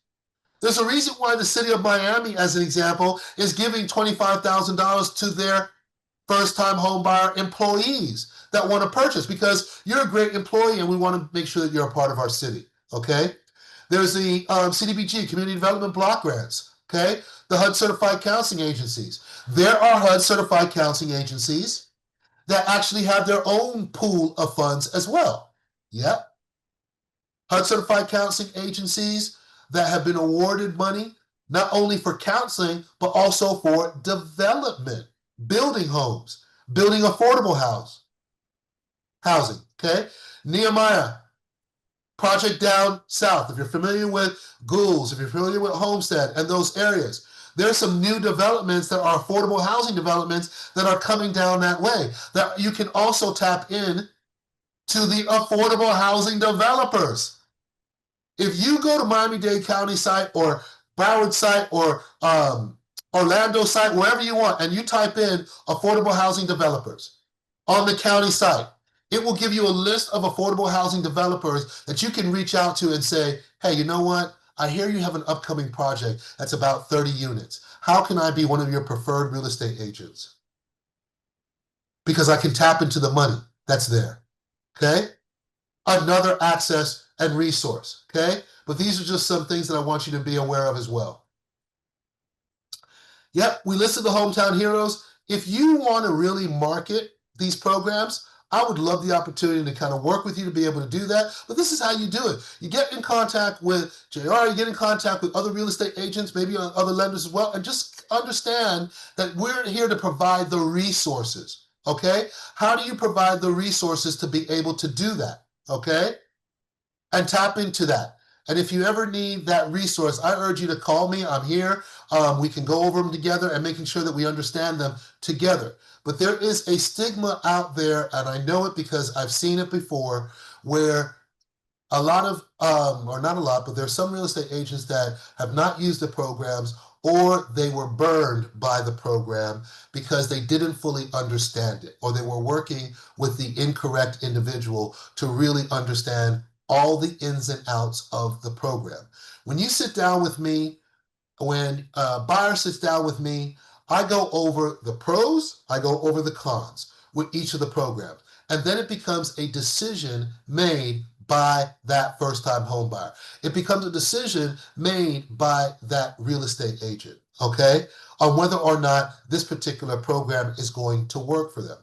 There's a reason why the city of Miami, as an example, is giving $25,000 to their first-time homebuyer employees that want to purchase, because you're a great employee and we want to make sure that you're a part of our city, okay? There's the CDBG, Community Development Block Grants, okay? The HUD Certified Counseling Agencies. There are HUD Certified Counseling Agencies that actually have their own pool of funds as well. Yep. HUD Certified Counseling Agencies that have been awarded money not only for counseling, but also for development, building homes, building affordable housing, okay? Nehemiah, Project Down South, if you're familiar with Ghouls, if you're familiar with Homestead and those areas, there's some new developments that are affordable housing developments that are coming down that way, that you can also tap in to the affordable housing developers. If you go to Miami-Dade County site or Broward site or Orlando site, wherever you want, and you type in affordable housing developers on the county site, it will give you a list of affordable housing developers that you can reach out to and say, hey, you know what? I hear you have an upcoming project that's about 30 units. How can I be one of your preferred real estate agents? Because I can tap into the money that's there, okay? Another access and resource, okay? But these are just some things that I want you to be aware of as well. Yep, we listed the Hometown Heroes. If you want to really market these programs, I would love the opportunity to kind of work with you to be able to do that. But this is how you do it. You get in contact with JR, you get in contact with other real estate agents, maybe other lenders as well, and just understand that we're here to provide the resources, okay? How do you provide the resources to be able to do that, okay? And tap into that. And if you ever need that resource, I urge you to call me. I'm here. We can go over them together and making sure that we understand them together. But there is a stigma out there, and I know it because I've seen it before, where a lot of, or not a lot, but there's some real estate agents that have not used the programs, or they were burned by the program because they didn't fully understand it, or they were working with the incorrect individual to really understand all the ins and outs of the program. When you sit down with me, when a buyer sits down with me, I go over the pros, I go over the cons with each of the programs. And then it becomes a decision made by that first-time home buyer. It becomes a decision made by that real estate agent, okay, on whether or not this particular program is going to work for them.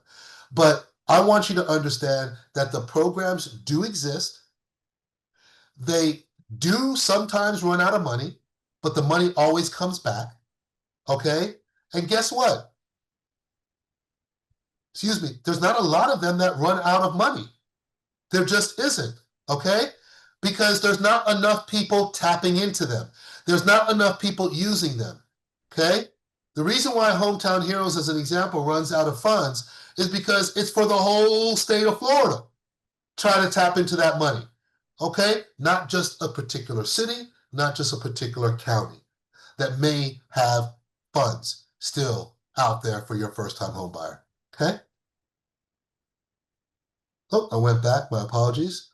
But I want you to understand that the programs do exist. They do sometimes run out of money, but the money always comes back, okay? And guess what? Excuse me, there's not a lot of them that run out of money. There just isn't, okay? Because there's not enough people tapping into them. There's not enough people using them, okay? The reason why Hometown Heroes, as an example, runs out of funds is because it's for the whole state of Florida trying to tap into that money. okay? Not just a particular city, not just a particular county that may have funds still out there for your first time home buyer, okay? Oh, I went back, my apologies.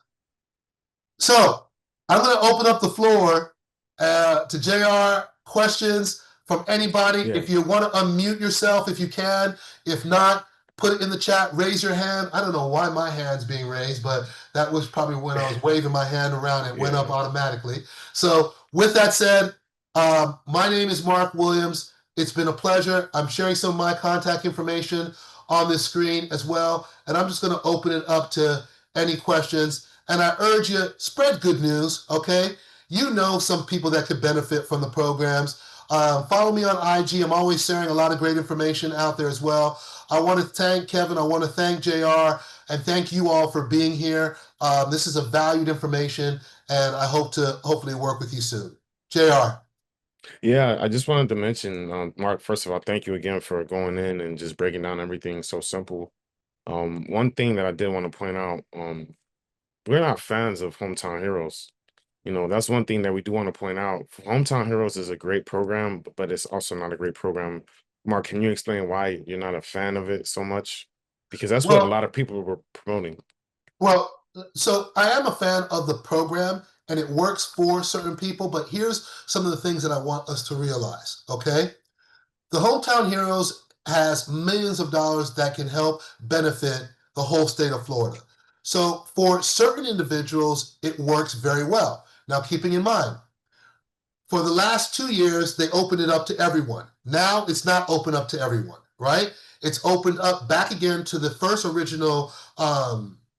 So I'm going to open up the floor to JR. Questions from anybody. Yeah. If you want to unmute yourself, if you can. If not, put it in the chat. Raise your hand. I don't know why my hand's being raised, but that was probably when I was waving my hand around. It went up Yeah. automatically. So with that said, my name is Mark Williams. It's been a pleasure. I'm sharing some of my contact information on this screen as well. And I'm just going to open it up to any questions. And I urge you, spread good news, okay? You know some people that could benefit from the programs. Follow me on IG. I'm always sharing a lot of great information out there as well. I want to thank Kevin. I want to thank JR. And thank you all for being here. This is a valued information, and I hope to hopefully work with you soon. JR. Yeah, I just wanted to mention, Mark, first of all, thank you again for going in and just breaking down everything so simple. One thing that I did want to point out, we're not fans of Hometown Heroes. That's one thing that we do want to point out. Hometown Heroes is a great program, but it's also not a great program. Mark, can you explain why you're not a fan of it so much? Because that's what a Well, lot of people were promoting. well, so I am a fan of the program, and it works for certain people, but here's some of the things that I want us to realize, okay? The Hometown Heroes has millions of dollars that can help benefit the whole state of Florida. So for certain individuals, it works very well. Now, keeping in mind, for the last 2 years, they opened it up to everyone. Now it's not open up to everyone, right? It's opened up back again to the first original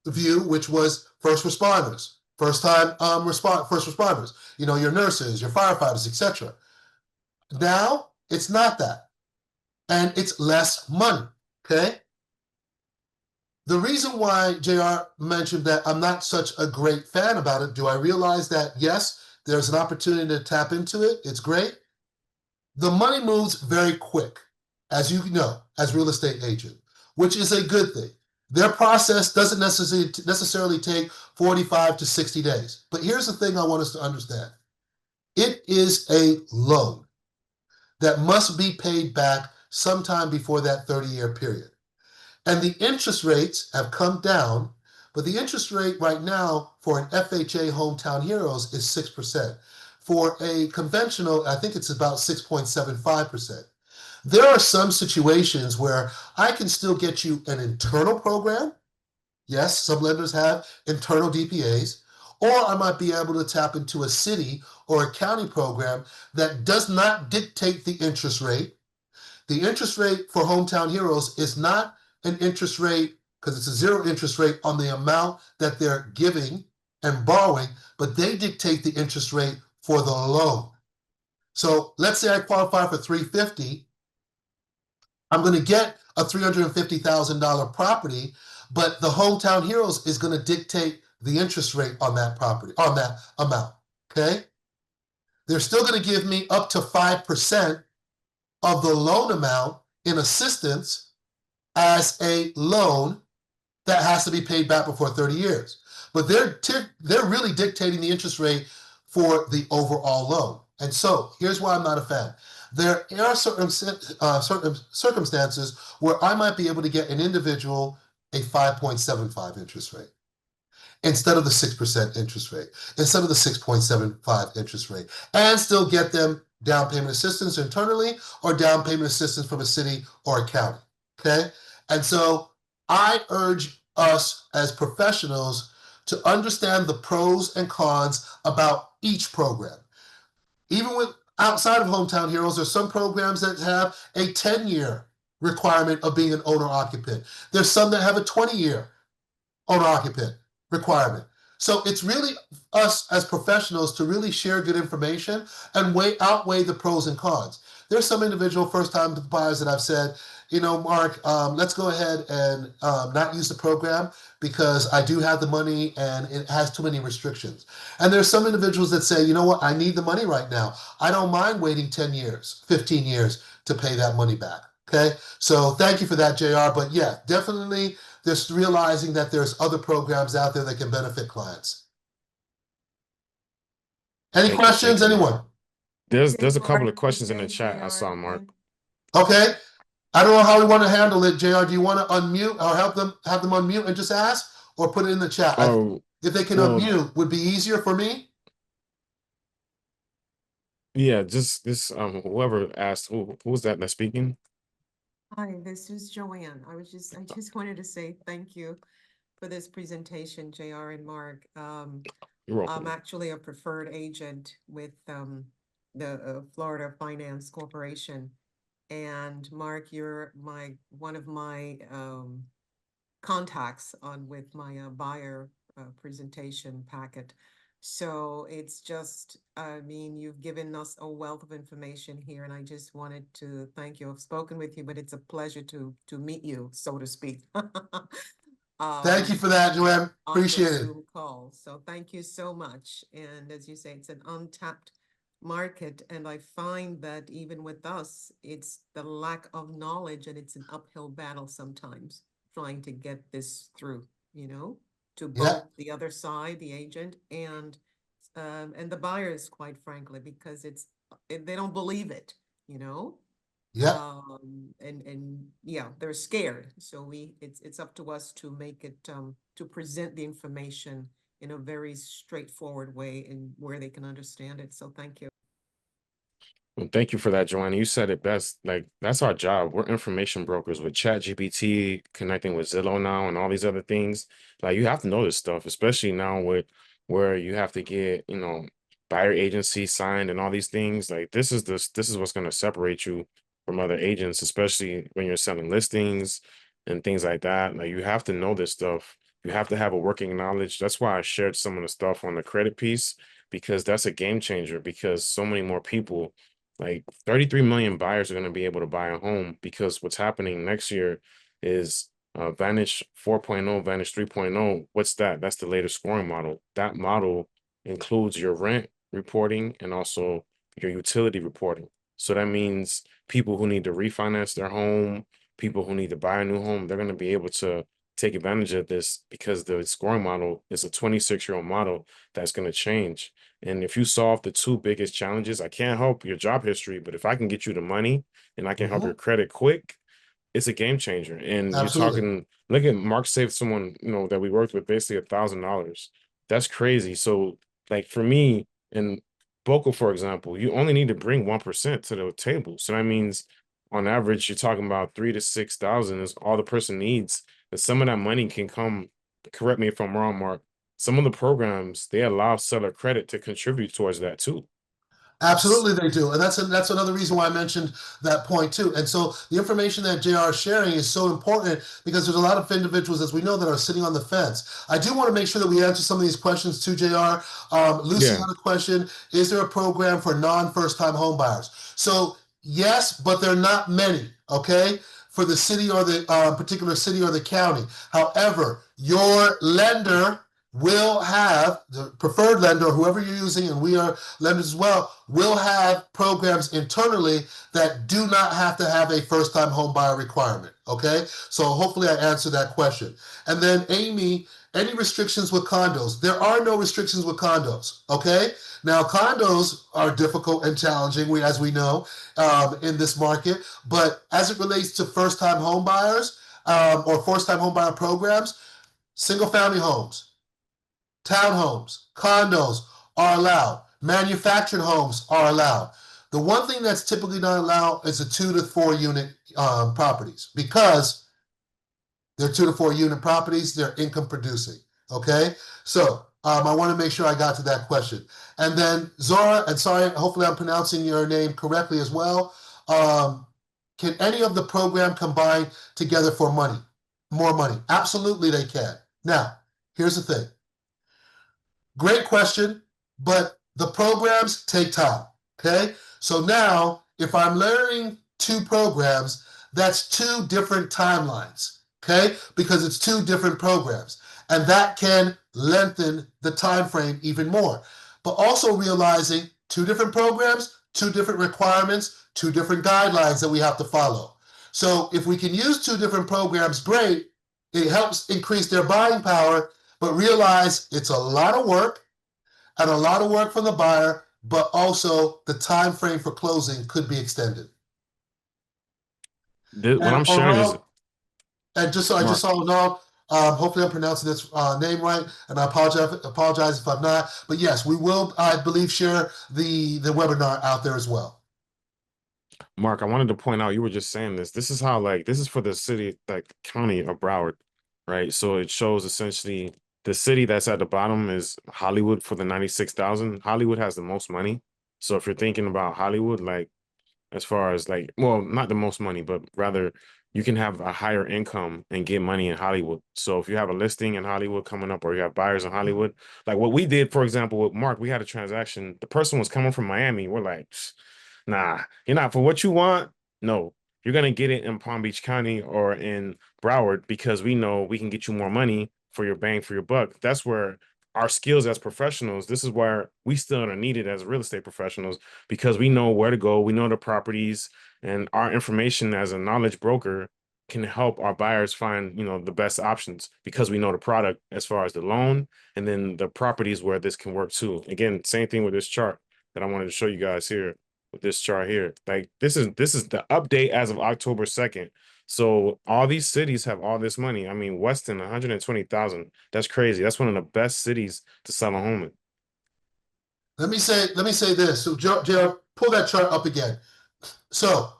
view, which was first responders, first responders. Your nurses, your firefighters, etc. Now it's not that, and it's less money. Okay. The reason why JR mentioned that I'm not such a great fan about it, do I realize that yes, there's an opportunity to tap into it? It's great. The money moves very quick, as you know, as real estate agent, which is a good thing. Their process doesn't necessarily take 45 to 60 days. But here's the thing I want us to understand. It is a loan that must be paid back sometime before that 30-year period. And the interest rates have come down, but the interest rate right now for an FHA Hometown Heroes is 6%. For a conventional, I think it's about 6.75%. There are some situations where I can still get you an internal program. Yes, some lenders have internal DPAs, or I might be able to tap into a city or a county program that does not dictate the interest rate. The interest rate for Hometown Heroes is not an interest rate because it's a zero interest rate on the amount that they're giving and borrowing, but they dictate the interest rate for the loan. So let's say I qualify for 350. I'm going to get a $350,000 property, but the Hometown Heroes is going to dictate the interest rate on that property, on that amount. Okay. They're still going to give me up to 5% of the loan amount in assistance as a loan that has to be paid back before 30 years. But they're really dictating the interest rate for the overall loan. And so here's why I'm not a fan. There are certain circumstances where I might be able to get an individual a 5.75 interest rate instead of the 6% interest rate, instead of the 6.75 interest rate, and still get them down payment assistance internally or down payment assistance from a city or a county. Okay. And so I urge us as professionals to understand the pros and cons about each program. Even with outside of Hometown Heroes, there's some programs that have a 10-year requirement of being an owner occupant. There's some that have a 20-year owner occupant requirement. So it's really us as professionals to really share good information and outweigh the pros and cons. There's some individual first-time buyers that I've said, Mark, let's go ahead and not use the program because I do have the money and it has too many restrictions. And there's some individuals that say, you know what, I need the money right now. I don't mind waiting 10 years, 15 years to pay that money back. Okay, so thank you for that, JR. But yeah, definitely just realizing that there's other programs out there that can benefit clients. Any Thank questions, you, Mark. anyone? There's a couple JR, of questions in the okay, chat I JR, saw, Mark. okay. Okay. I don't know how we want to handle it, JR. Do you want to unmute or have them unmute and just ask, or put it in the chat? I think Oh, if they can well, unmute, would be easier for me. yeah, just this whoever asked who was that that's speaking? Hi, this is Joanne. I just wanted to say thank you for this presentation, JR and Mark. You're I'm welcome. actually a preferred agent with the Florida Finance Corporation. And Mark, you're one of my contacts on with my buyer presentation packet. So it's just, I mean, you've given us a wealth of information here, and I just wanted to thank you. I've spoken with you, but it's a pleasure to meet you, so to speak. Thank you um, for that, Joanne. on the Appreciate it. Zoom call. So thank you so much. And as you say, it's an untapped market. And I find that even with us, it's the lack of knowledge and it's an uphill battle sometimes trying to get this through, to Yeah, both the other side, the agent, and the buyers, quite frankly, because they don't believe it, you know? yeah. And yeah, they're scared. So it's up to us to make it, to present the information in a very straightforward way and where they can understand it. So thank you. Well, thank you for that, Joanna. You said it best. Like, that's our job. We're information brokers with ChatGPT, connecting with Zillow now and all these other things. Like, you have to know this stuff, especially now with where you have to get, buyer agency signed and all these things. Like, this is what's going to separate you from other agents, especially when you're selling listings and things like that. Like, you have to know this stuff. You have to have a working knowledge. That's why I shared some of the stuff on the credit piece, because that's a game changer, because so many more people, like 33 million buyers, are going to be able to buy a home, because what's happening next year is Vantage 4.0, Vantage 3.0. What's that? That's the latest scoring model. That model includes your rent reporting and also your utility reporting. So that means people who need to refinance their home, people who need to buy a new home, they're going to be able to take advantage of this, because the scoring model is a 26-year-old model that's going to change. And if you solve the two biggest challenges, I can't help your job history, but if I can get you the money and I can help Hmm. your credit quick, it's a game changer. And you're Absolutely. talking, look at Mark saved someone, that we worked with, basically $1,000. That's crazy. So, like, for me and Boca, for example, you only need to bring 1% to the table. So that means on average, you're talking about 3 to 6 thousand is all the person needs. And some of that money can come, correct me if I'm wrong, Mark, some of the programs, they allow seller credit to contribute towards that too. Absolutely, they do, and that's another reason why I mentioned that point too. And so the information that JR is sharing is so important, because there's a lot of individuals, as we know, that are sitting on the fence. I do want to make sure that we answer some of these questions too, JR. Lucy Yeah. had a question: is there a program for non-first-time home buyers? So yes, but there are not many. Okay, for the city or the particular city or the county. However, your lender will have, the preferred lender, whoever you're using, and we are lenders as well, will have programs internally that do not have to have a first-time home buyer requirement. Okay, so hopefully I answered that question. And then Amy, any restrictions with condos? There are no restrictions with condos. Okay, now condos are difficult and challenging, as we know, in this market. But as it relates to first-time home buyers, or first-time home buyer programs, single-family homes, townhomes, condos are allowed. Manufactured homes are allowed. The one thing that's typically not allowed is a 2 to 4 unit properties, because they're 2 to 4 unit properties, they're income producing. Okay, so I want to make sure I got to that question. And then Zora, and sorry, hopefully I'm pronouncing your name correctly as well. Can any of the program combine together for money, more money? Absolutely, they can. Now, here's the thing. Great question, but the programs take time. Okay, so now if I'm layering two programs, that's two different timelines. Okay, because it's two different programs, and that can lengthen the time frame even more. But also realizing two different programs, two different requirements, two different guidelines that we have to follow. So if we can use two different programs, great. It helps increase their buying power, but realize it's a lot of work. and a lot of work from the buyer, but also the time frame for closing could be extended. What And I'm sharing is around, and just so I just Mark. saw know, hopefully I'm pronouncing this name right, and I apologize if I'm not. But yes, we will, I believe, share the webinar out there as well. Mark, I wanted to point out, you were just saying this. This is how, like, this is for the city, like county of Broward, right? So it shows essentially the city that's at the bottom is Hollywood for the 96,000. Hollywood has the most money. So if you're thinking about Hollywood, like, as far as like, well, not the most money, but rather you can have a higher income and get money in Hollywood. So if you have a listing in Hollywood coming up or you have buyers in Hollywood, like what we did, for example, with Mark, we had a transaction. The person was coming from Miami. We're like, nah, you're not for what you want. No, you're gonna get it in Palm Beach County or in Broward because we know we can get you more money for your bang for your buck. That's where our skills as professionals, this is where we still are needed as real estate professionals because we know where to go, we know the properties, and our information as a knowledge broker can help our buyers find, the best options because we know the product as far as the loan and then the properties where this can work too. Again, same thing with this chart that I wanted to show you guys here with this chart here. Like this is the update as of October 2nd. So all these cities have all this money. I mean, Weston, 120,000. That's crazy. That's one of the best cities to sell a home in. Let me say this. So, JR, pull that chart up again. So,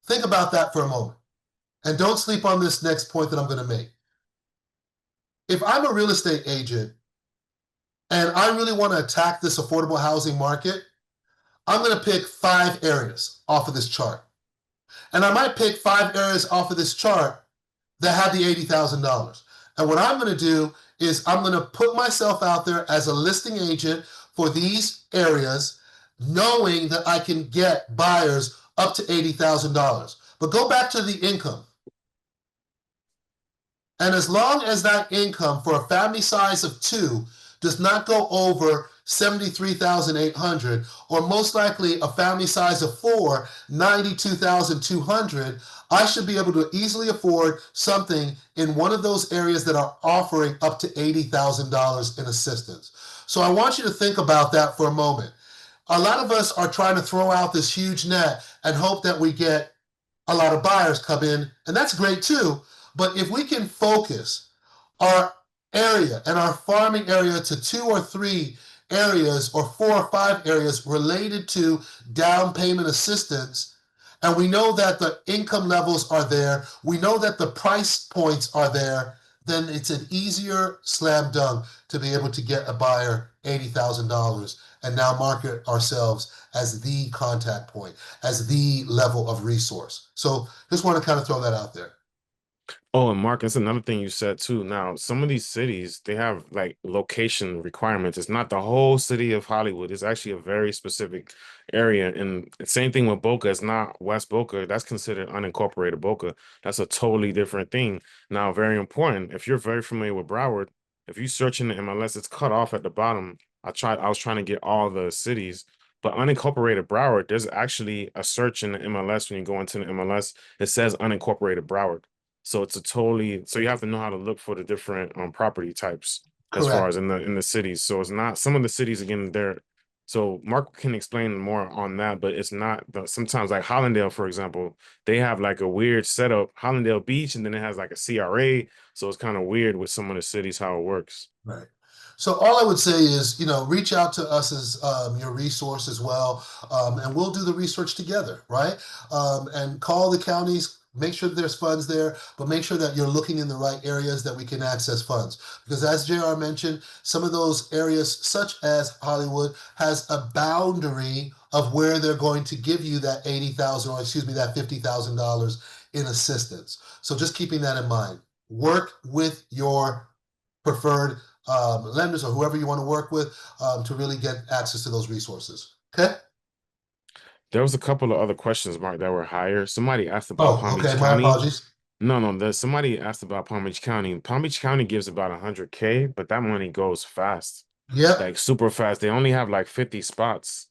think about that for a moment, and don't sleep on this next point that I'm going to make. If I'm a real estate agent and I really want to attack this affordable housing market, I'm going to pick 5 areas off of this chart. And I might pick 5 areas off of this chart that have the $80,000. And what I'm going to do is I'm going to put myself out there as a listing agent for these areas, knowing that I can get buyers up to $80,000. But go back to the income. And as long as that income for a family size of 2 does not go over 73,800, or most likely a family size of 4, 92,200, I should be able to easily afford something in one of those areas that are offering up to $80,000 in assistance. So I want you to think about that for a moment. A lot of us are trying to throw out this huge net and hope that we get a lot of buyers come in, and that's great too. But if we can focus our area and our farming area to 2 or 3 areas or 4 or 5 areas related to down payment assistance, and we know that the income levels are there, we know that the price points are there, then it's an easier slam dunk to be able to get a buyer $80,000 and now market ourselves as the contact point, as the level of resource. So just want to kind of throw that out there. Oh, and Mark, that's another thing you said too. Now, some of these cities, they have like location requirements. It's not the whole city of Hollywood. It's actually a very specific area. And same thing with Boca. It's not West Boca. That's considered unincorporated Boca. That's a totally different thing. Now, very important. If you're very familiar with Broward, if you search in the MLS, it's cut off at the bottom. I was trying to get all the cities, but unincorporated Broward, there's actually a search in the MLS when you go into the MLS. It says unincorporated Broward. So it's a totally so you have to know how to look for the different property types as far Correct. as in the cities. So it's not some of the cities again they're so Mark can explain more on that, but it's not sometimes like Hollandale, for example, they have like a weird setup, Hollandale Beach, and then it has like a CRA. So it's kind of weird with some of the cities how it works. Right. So all I would say is, reach out to us as your resource as well, and we'll do the research together, right? And call the counties, make sure that there's funds there, but make sure that you're looking in the right areas that we can access funds. Because as JR mentioned, some of those areas, such as Hollywood, has a boundary of where they're going to give you that 80,000, or excuse me, that $50,000 in assistance. So just keeping that in mind. Work with your preferred lenders or whoever you want to work with to really get access to those resources. Okay. There was a couple of other questions, Mark, that were higher. Somebody asked about Oh, Palm Beach okay. My County. apologies. No, somebody asked about Palm Beach County. Palm Beach County gives about 100K, but that money goes fast, Yep. like super fast. They only have like 50 spots.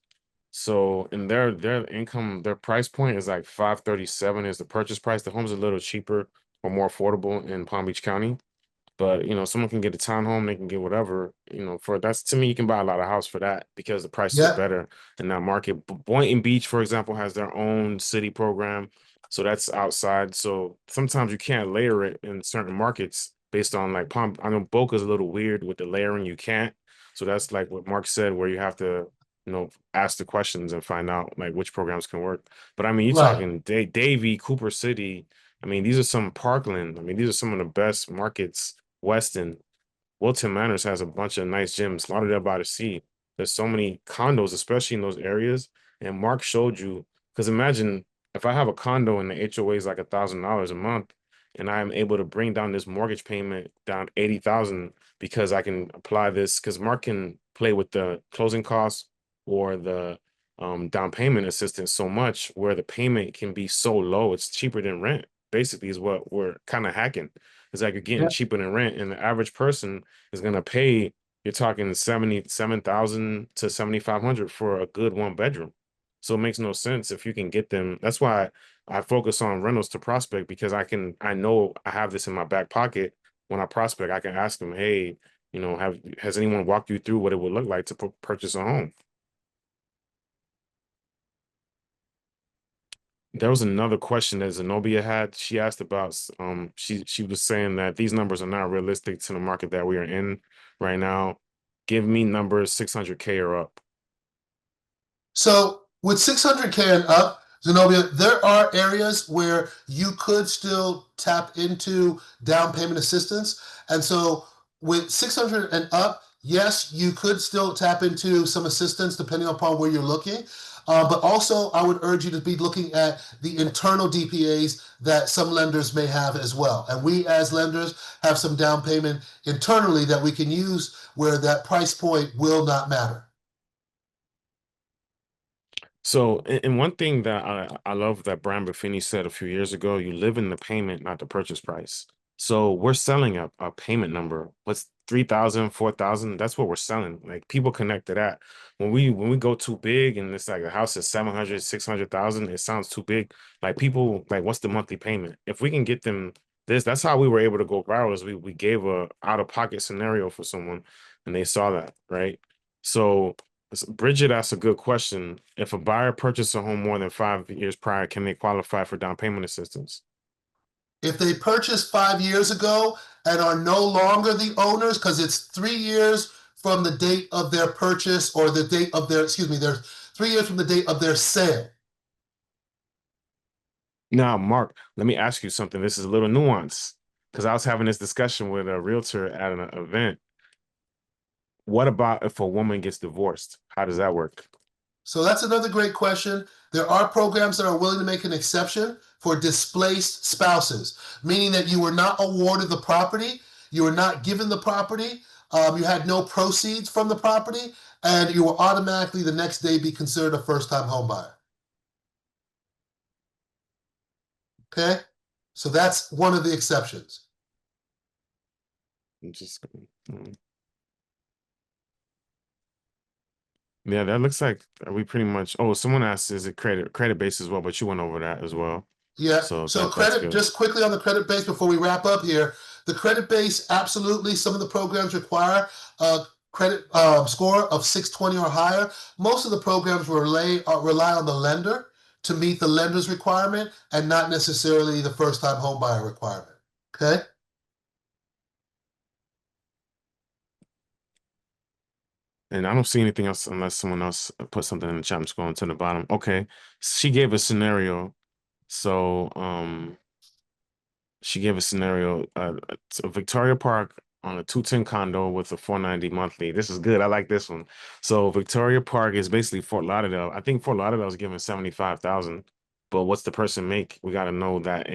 So and their income, their price point is like 537 is the purchase price. The home's a little cheaper or more affordable in Palm Beach County. But someone can get a townhome, they can get whatever. For that's to me, you can buy a lot of house for that because the prices are Yeah, better in that market. Boynton Beach, for example, has their own city program, so that's outside. So sometimes you can't layer it in certain markets based on like Palm. I know Boca's a little weird with the layering. You can't. So that's like what Mark said, where you have to ask the questions and find out like which programs can work. But I mean, you're right. talking Davie, Cooper City. I mean, these are some Parkland. I mean, these are some of the best markets. Weston, Wilton Manors has a bunch of nice gyms. Lauderdale by the Sea. There's so many condos, especially in those areas. And Mark showed you, because imagine if I have a condo and the HOA is like $1,000 a month, and I'm able to bring down this mortgage payment down 80,000 because I can apply this. Because Mark can play with the closing costs or the down payment assistance so much where the payment can be so low, it's cheaper than rent. Basically, is what we're kind of hacking. It's like you're getting Yeah. cheaper than rent, and the average person is gonna pay. You're talking 77,000 to 7,500 for a good one bedroom. So it makes no sense if you can get them. That's why I focus on rentals to prospect because I know I have this in my back pocket. When I prospect, I can ask them, hey, has anyone walked you through what it would look like to purchase a home? There was another question that Zenobia had. She asked about she was saying that these numbers are not realistic to the market that we are in right now. Give me numbers 600K or up. So with 600K and up, Zenobia, there are areas where you could still tap into down payment assistance. And so with 600 and up, yes, you could still tap into some assistance depending upon where you're looking. But also, I would urge you to be looking at the internal DPAs that some lenders may have as well. And we, as lenders, have some down payment internally that we can use where that price point will not matter. So, and one thing that I love that Brian Buffini said a few years ago, you live in the payment, not the purchase price. So we're selling a payment number. What's 3,000, 4,000? That's what we're selling. Like people connect to that. When we go too big and it's like a house is 700, 600,000, it sounds too big. Like people like, what's the monthly payment? If we can get them this, that's how we were able to go viral is we gave a out of pocket scenario for someone and they saw that, right? So Bridget asked a good question. If a buyer purchased a home more than 5 years prior, can they qualify for down payment assistance? If they purchased 5 years ago and are no longer the owners, because it's 3 years from the date of their purchase or the date of their, excuse me, they're 3 years from the date of their sale. Now, Mark, let me ask you something. This is a little nuance because I was having this discussion with a realtor at an event. What about if a woman gets divorced? How does that work? So that's another great question. There are programs that are willing to make an exception for displaced spouses, meaning that you were not awarded the property, you were not given the property, you had no proceeds from the property, and you will automatically the next day be considered a first-time home buyer. Okay? So that's one of the exceptions. I'm just yeah, that looks like we pretty much. Oh, someone asked, is it credit based as well? But you went over that as well, Yeah. so So that's credit, good. just quickly on the credit base before we wrap up here. The credit base, absolutely. Some of the programs require a credit score of 620 or higher. Most of the programs rely on the lender to meet the lender's requirement and not necessarily the first-time home buyer requirement. Okay. And I don't see anything else unless someone else put something in the chat. I'm scrolling to the bottom. Okay. She gave a scenario. So she gave a scenario, it's a Victoria Park on a 210 condo with a 490 monthly. This is good. I like this one. So Victoria Park is basically Fort Lauderdale. I think Fort Lauderdale is giving 75,000. But what's the person make? We got to know that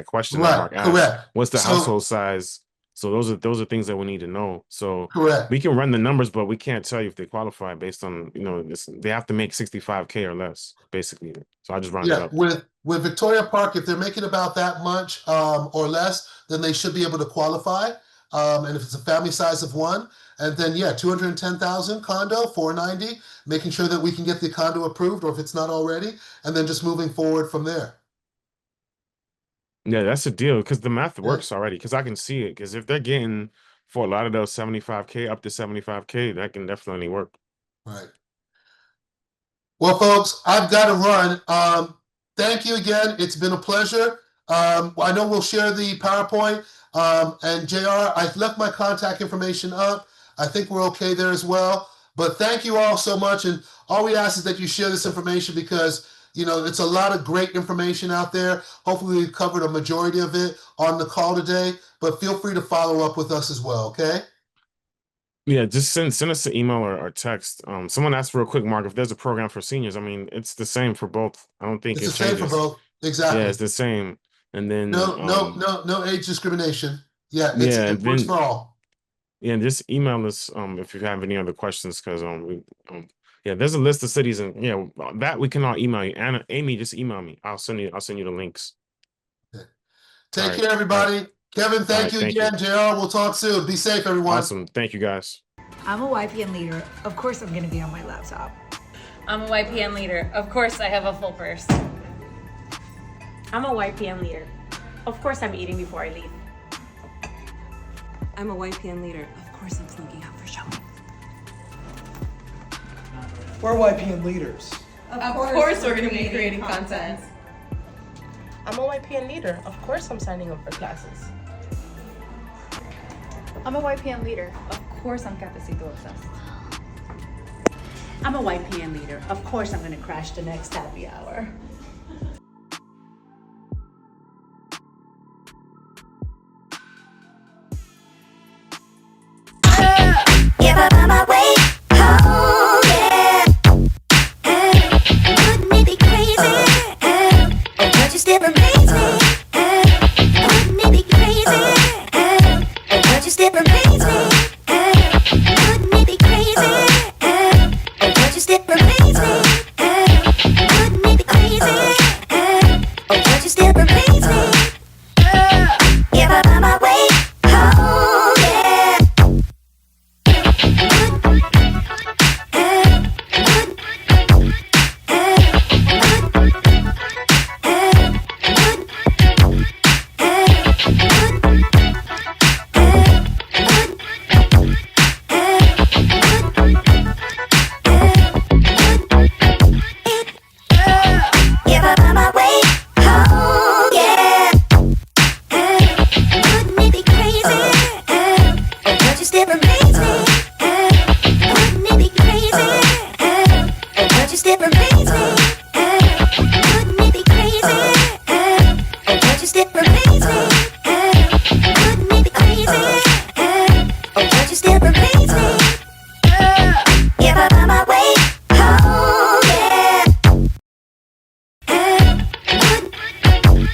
question that Right. Mark asked. Correct. What's the So household size? So those are things that we need to know. So correct. we can run the numbers, but we can't tell you if they qualify based on, they have to make 65K or less, basically. So I just rounded Yeah, up. with Victoria Park, if they're making about that much or less, then they should be able to qualify. And if it's a family size of one, and then yeah, 210,000 condo, 490, making sure that we can get the condo approved, or if it's not already, and then just moving forward from there. Yeah, that's a deal because the math Yeah, works already. Because I can see it. Because if they're getting for a lot of those 75K up to 75K, that can definitely work. right. Well, folks, I've got to run. Thank you again. It's been a pleasure. I know we'll share the PowerPoint. And JR, I've left my contact information up. I think we're okay there as well. But thank you all so much. And all we ask is that you share this information because, you know, it's a lot of great information out there. Hopefully, we've covered a majority of it on the call today. But feel free to follow up with us as well, okay? Yeah, just send us an email or text. Someone asked real quick, Mark, if there's a program for seniors. I mean, it's the same for both. I don't think It's it the same for changes. both. Yeah, Exactly. it's the same. And then No age discrimination. Yeah, yeah, it and works then for all. yeah, just email us if you have any other questions because yeah, there's a list of cities and yeah, that we can all email you. Anna, Amy, just email me. I'll send you the links. Okay. All Take right. care, All right. everybody. Kevin, All thank right. you Thank you. again. JR, we'll talk soon. Be safe, everyone. Awesome. Thank you guys. I'm a YPN leader. Of course I'm gonna be on my laptop. I'm a YPN leader. Of course I have a full purse. I'm a YPN leader. Of course I'm eating before I leave. I'm a YPN leader. Of course I'm sneaking out for show. We're YPN leaders. Of course we're gonna be creating content. I'm a YPN leader. Of course I'm signing up for classes. I'm a YPN leader. Of course I'm Cafecito obsessed. I'm a YPN leader. Of course I'm gonna crash the next happy hour. Give up on my way home, yeah. Wouldn't it be crazy? Oh, but you still amaze me.